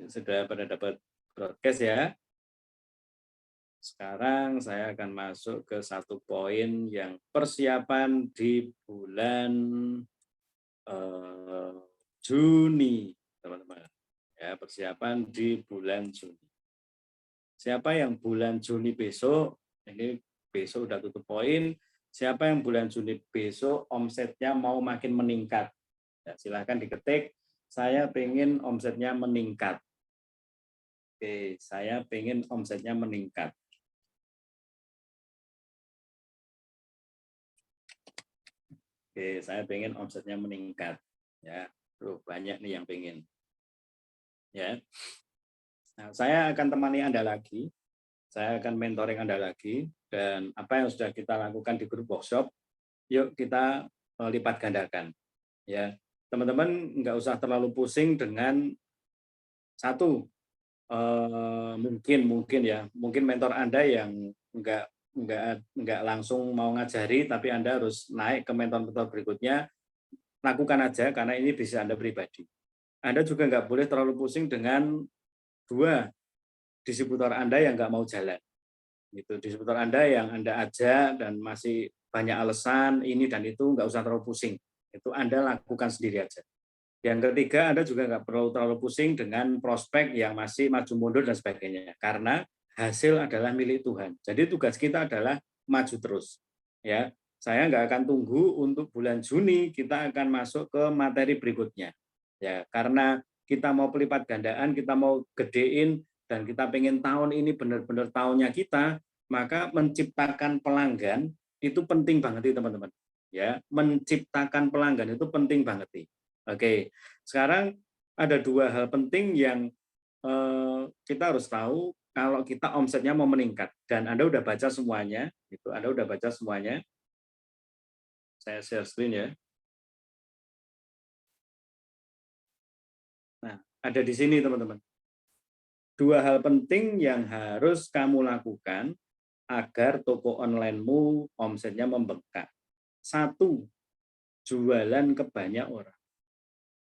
sudah pada dapat broadcast ya. Sekarang saya akan masuk ke satu poin yang persiapan di bulan eh, Juni, teman-teman. Ya, persiapan di bulan Juni. Siapa yang bulan Juni besok, ini besok udah tutup poin, siapa yang bulan Juni besok omsetnya mau makin meningkat? Ya, silahkan diketik, saya pengen omsetnya meningkat. Oke, saya pengen omsetnya meningkat. Oke, saya pengen omsetnya meningkat. Ya, tuh banyak nih yang pengen. Ya, nah, saya akan temani Anda lagi. Saya akan mentoring Anda lagi. Dan apa yang sudah kita lakukan di grup workshop, yuk kita lipat gandakan. Ya, teman-teman nggak usah terlalu pusing dengan satu. Mungkin mentor Anda yang nggak langsung mau ngajari, tapi Anda harus naik ke mentor-mentor berikutnya. Lakukan aja karena ini bisa Anda pribadi. Anda juga nggak boleh terlalu pusing dengan dua distributor Anda yang nggak mau jalan. Gitu. Distributor Anda yang Anda ajak dan masih banyak alasan ini dan itu, nggak usah terlalu pusing. Itu Anda lakukan sendiri aja. Yang ketiga, Anda juga nggak perlu terlalu pusing dengan prospek yang masih maju mundur dan sebagainya. Karena hasil adalah milik Tuhan. Jadi tugas kita adalah maju terus. Ya, saya nggak akan tunggu untuk bulan Juni, kita akan masuk ke materi berikutnya. Ya, karena kita mau pelipat gandaan, kita mau gedein, dan kita pengen tahun ini benar-benar tahunnya kita, maka menciptakan pelanggan itu penting banget, teman-teman. Ya, menciptakan pelanggan itu penting banget. Oke, sekarang ada dua hal penting yang kita harus tahu kalau kita omsetnya mau meningkat. Dan Anda udah baca semuanya, itu Anda udah baca semuanya. Saya share screen ya. Nah, ada di sini teman-teman. Dua hal penting yang harus kamu lakukan agar toko online-mu omsetnya membengkak. Satu, jualan ke banyak orang.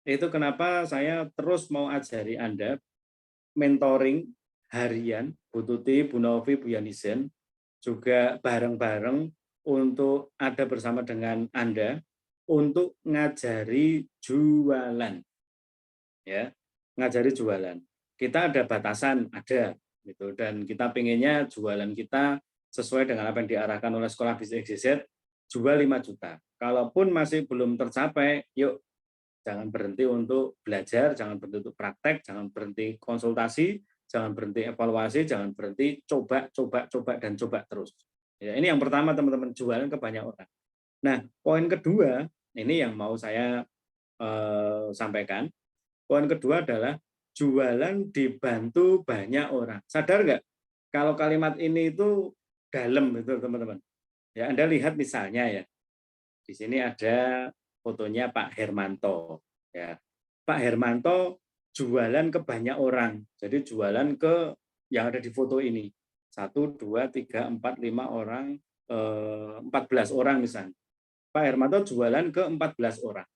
Itu kenapa saya terus mau ajari Anda mentoring harian, Bu Tuti, Bu Novi, Bu Yanisen, juga bareng-bareng untuk ada bersama dengan Anda untuk ngajari jualan. Ya, ngajari jualan. Kita ada batasan, ada gitu, dan kita pengennya jualan kita sesuai dengan apa yang diarahkan oleh Sekolah Bisnis XYZ, jual 5 juta. Kalaupun masih belum tercapai, yuk jangan berhenti untuk belajar, jangan berhenti untuk praktek, jangan berhenti konsultasi, jangan berhenti evaluasi, jangan berhenti coba, dan coba terus. Ya, ini yang pertama teman-teman, jualan ke banyak orang. Nah, poin kedua, ini yang mau saya sampaikan. Poin kedua adalah jualan dibantu banyak orang. Sadar nggak? Kalau kalimat ini itu dalam itu teman-teman. Ya, Anda lihat misalnya ya, di sini ada fotonya Pak Hermanto. Ya, Pak Hermanto jualan ke banyak orang. Jadi jualan ke yang ada di foto ini. 1, 2, 3, 4, 5 orang, 14 orang misalnya. Pak Hermanto jualan ke 14 orang.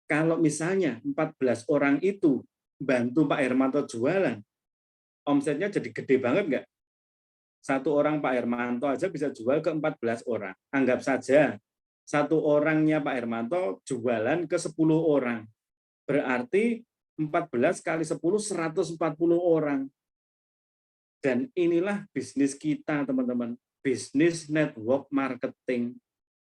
Kalau misalnya 14 orang itu bantu Pak Hermanto jualan, omsetnya jadi gede banget nggak? Satu orang Pak Hermanto aja bisa jual ke 14 orang. Anggap saja satu orangnya Pak Hermanto jualan ke 10 orang. Berarti 14 kali 10, 140 orang. Dan inilah bisnis kita, teman-teman. Bisnis network marketing.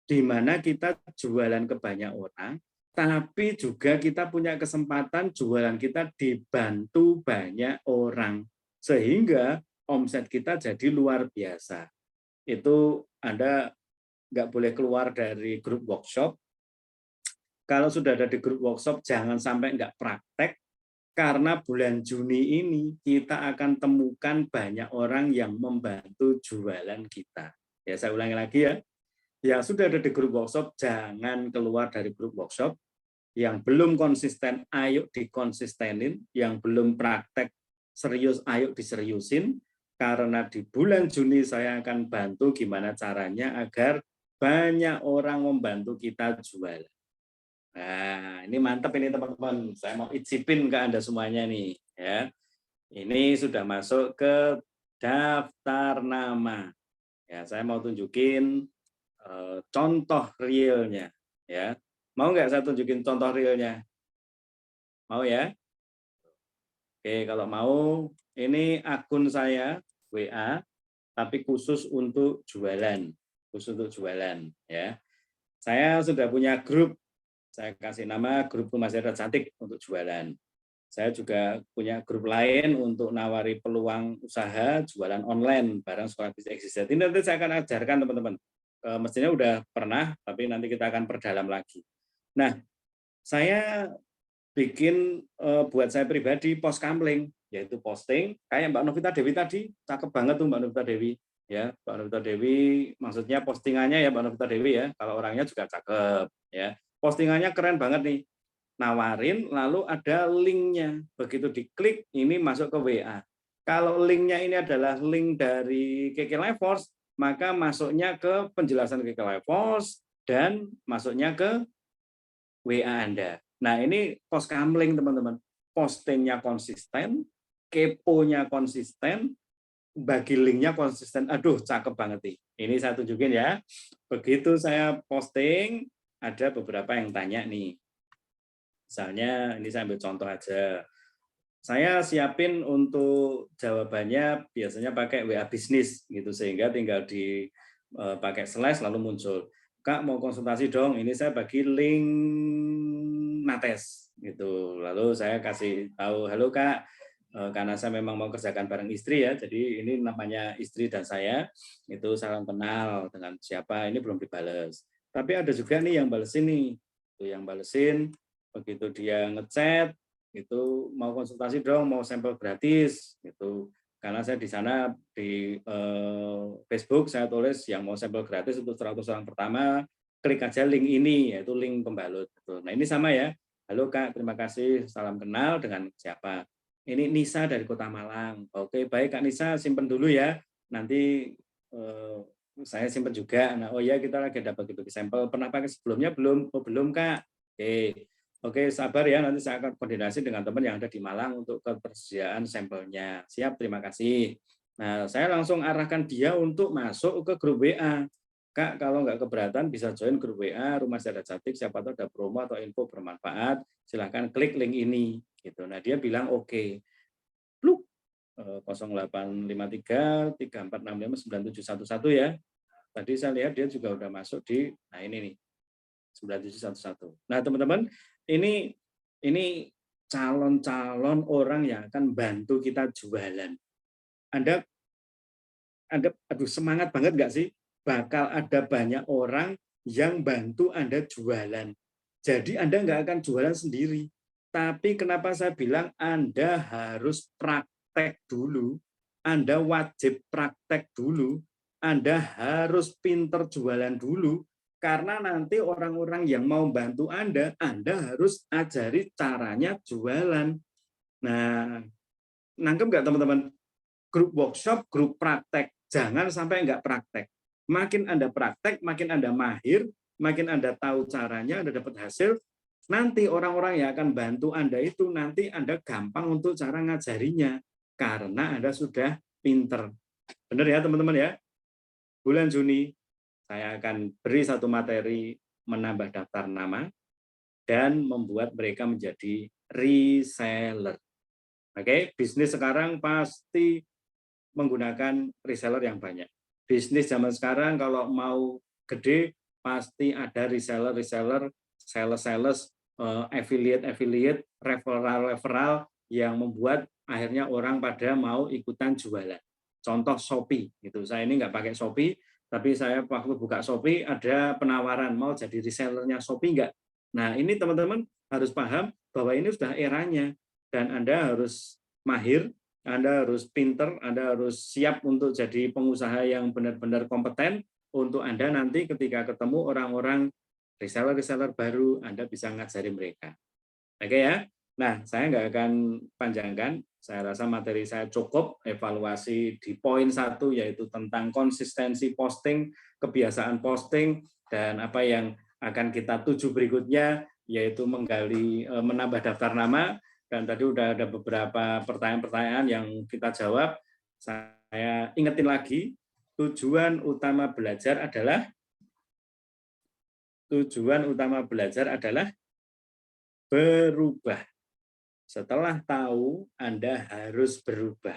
Di mana kita jualan ke banyak orang, tapi juga kita punya kesempatan jualan kita dibantu banyak orang. Sehingga omset kita jadi luar biasa. Itu Anda nggak boleh keluar dari grup workshop. Kalau sudah ada di grup workshop, jangan sampai nggak praktek, karena bulan Juni ini kita akan temukan banyak orang yang membantu jualan kita. Ya, saya ulangi lagi ya. Yang sudah ada di grup workshop, jangan keluar dari grup workshop. Yang belum konsisten, ayo dikonsistenin. Yang belum praktek serius, ayo diseriusin. Karena di bulan Juni saya akan bantu gimana caranya agar banyak orang membantu kita jualan. Nah, ini mantap ini teman-teman. Saya mau icipin ke Anda semuanya nih, ya. Ini sudah masuk ke daftar nama. Ya, saya mau tunjukin contoh realnya, ya. Mau nggak saya tunjukin contoh realnya? Mau ya? Oke, kalau mau, ini akun saya WA, tapi khusus untuk jualan, ya. Saya sudah punya grup, saya kasih nama grup Rumah Sehat Cantik untuk jualan. Saya juga punya grup lain untuk nawari peluang usaha jualan online barang sekolah bisnis existent. Ini nanti saya akan ajarkan teman-teman. Mestinya udah pernah, tapi nanti kita akan perdalam lagi. Nah, saya bikin buat saya pribadi post kampling, yaitu posting kayak Mbak Novita Dewi tadi, cakep banget tuh Mbak Novita Dewi. Ya, Mbak Novita Dewi, maksudnya postingannya ya Mbak Novita Dewi ya, kalau orangnya juga cakep. Ya, postingannya keren banget nih. Nawarin, lalu ada linknya. Begitu diklik, ini masuk ke WA. Kalau linknya ini adalah link dari KK Life Force, maka masuknya ke penjelasan KK Life Force dan masuknya ke WA Anda. Nah, ini post kamling teman-teman. Postingnya konsisten, keponya konsisten, bagi linknya konsisten. Aduh, cakep banget nih. Ini saya tunjukin ya. Begitu saya posting, ada beberapa yang tanya nih. Misalnya, ini saya ambil contoh aja. Saya siapin untuk jawabannya biasanya pakai WA bisnis gitu, sehingga tinggal dipakai slash lalu muncul. Kak mau konsultasi dong, ini saya bagi link Nates gitu. Lalu saya kasih tahu, halo Kak, karena saya memang mau kerjakan bareng istri ya, jadi ini namanya istri dan saya, itu salam kenal dengan siapa, ini belum dibales. Tapi ada juga nih yang balesin nih, itu yang balesin, begitu dia ngechat, itu mau konsultasi dong, mau sampel gratis, gitu. Karena saya di sana di Facebook saya tulis yang mau sampel gratis untuk 100 orang pertama, klik aja link ini, yaitu link pembalut. Nah ini sama ya, halo Kak, terima kasih, salam kenal dengan siapa. Ini Nisa dari Kota Malang. Oke, baik Kak Nisa, simpen dulu ya. Nanti saya simpen juga. Nah, oh ya kita lagi ada bagi-bagi sampel. Pernah pakai sebelumnya belum? Oh belum Kak. Oke, sabar ya. Nanti saya akan koordinasi dengan teman yang ada di Malang untuk ketersediaan sampelnya. Siap, terima kasih. Nah, saya langsung arahkan dia untuk masuk ke grup WA. Kak, kalau nggak keberatan bisa join grup WA Rumah Sehat Cantik. Siapa tahu ada promo atau info bermanfaat. Silahkan klik link ini. Gitu. Nah, dia bilang oke. Pluk. 0853 3465 9711 ya. Tadi saya lihat dia juga udah masuk di, nah ini nih, 9711. Nah teman-teman, ini calon-calon orang yang akan bantu kita jualan. Anda aduh semangat banget nggak sih? Bakal ada banyak orang yang bantu Anda jualan. Jadi Anda nggak akan jualan sendiri. Tapi kenapa saya bilang Anda harus praktek dulu, Anda wajib praktek dulu, Anda harus pinter jualan dulu, karena nanti orang-orang yang mau bantu Anda harus ajari caranya jualan. Nah, nangkep nggak teman-teman? Grup workshop, grup praktek. Jangan sampai nggak praktek. Makin Anda praktek, makin Anda mahir, makin Anda tahu caranya, Anda dapat hasil, nanti orang-orang yang akan bantu Anda itu, nanti Anda gampang untuk cara ngajarinya. Karena Anda sudah pinter. Benar ya teman-teman ya? Bulan Juni, saya akan beri satu materi menambah daftar nama dan membuat mereka menjadi reseller. Oke, bisnis sekarang pasti menggunakan reseller yang banyak. Bisnis zaman sekarang kalau mau gede pasti ada reseller, sales, affiliate, referral yang membuat akhirnya orang pada mau ikutan jualan. Contoh Shopee, gitu. Saya ini nggak pakai Shopee, tapi saya waktu buka Shopee ada penawaran mau jadi resellernya Shopee nggak? Nah ini teman-teman harus paham bahwa ini sudah eranya dan Anda harus mahir, Anda harus pinter, Anda harus siap untuk jadi pengusaha yang benar-benar kompeten untuk Anda nanti ketika ketemu orang-orang reseller baru, Anda bisa ngajari mereka. Oke ya? Nah, saya nggak akan panjangkan. Saya rasa materi saya cukup. Evaluasi di poin 1 yaitu tentang konsistensi posting, kebiasaan posting, dan apa yang akan kita tuju berikutnya, yaitu menggali, menambah daftar nama, dan tadi udah ada beberapa pertanyaan-pertanyaan yang kita jawab. Saya ingetin lagi, tujuan utama belajar adalah berubah. Setelah tahu, Anda harus berubah.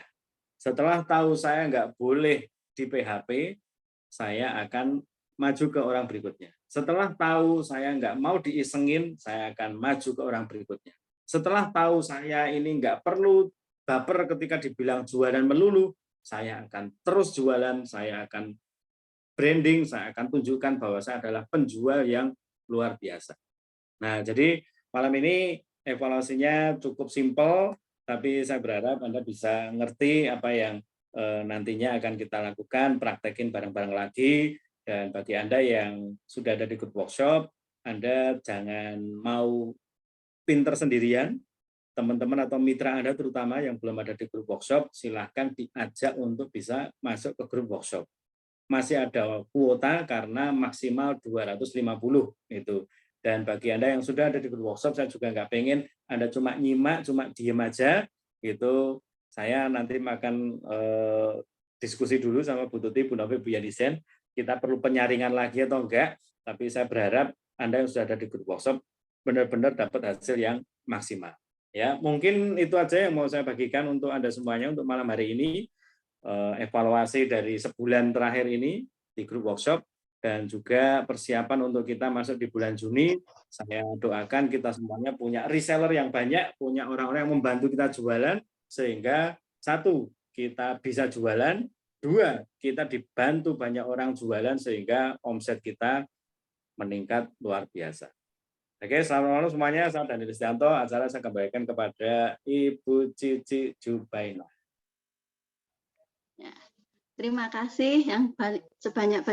Setelah tahu saya nggak boleh di PHP, saya akan maju ke orang berikutnya. Setelah tahu saya nggak mau diisengin, saya akan maju ke orang berikutnya. Setelah tahu saya ini nggak perlu baper ketika dibilang jualan melulu, saya akan terus jualan, saya akan branding, saya akan tunjukkan bahwa saya adalah penjual yang luar biasa. Nah, jadi malam ini evaluasinya cukup simpel, tapi saya berharap Anda bisa ngerti apa yang nantinya akan kita lakukan, praktekin bareng-bareng lagi. Dan bagi Anda yang sudah ada di grup workshop, Anda jangan mau pinter sendirian. Teman-teman atau mitra Anda terutama yang belum ada di grup workshop, silahkan diajak untuk bisa masuk ke grup workshop. Masih ada kuota karena maksimal 250 itu. Dan bagi Anda yang sudah ada di grup workshop, saya juga nggak pengen Anda cuma nyimak, cuma diem aja, gitu. Saya nanti akan diskusi dulu sama Bu Tuti, Bu Novi, Bu Yanisen. Kita perlu penyaringan lagi atau enggak, tapi saya berharap Anda yang sudah ada di grup workshop benar-benar dapat hasil yang maksimal. Ya, mungkin itu aja yang mau saya bagikan untuk Anda semuanya untuk malam hari ini. Evaluasi dari sebulan terakhir ini di grup workshop, dan juga persiapan untuk kita masuk di bulan Juni. Saya doakan kita semuanya punya reseller yang banyak, punya orang-orang yang membantu kita jualan, sehingga satu, kita bisa jualan, dua, kita dibantu banyak orang jualan, sehingga omset kita meningkat luar biasa. Oke, selamat malam semuanya. Saya Daniel Istianto. Acara saya kembalikan kepada Ibu Cici Jubaina. Ya, terima kasih yang sebanyak-banyak.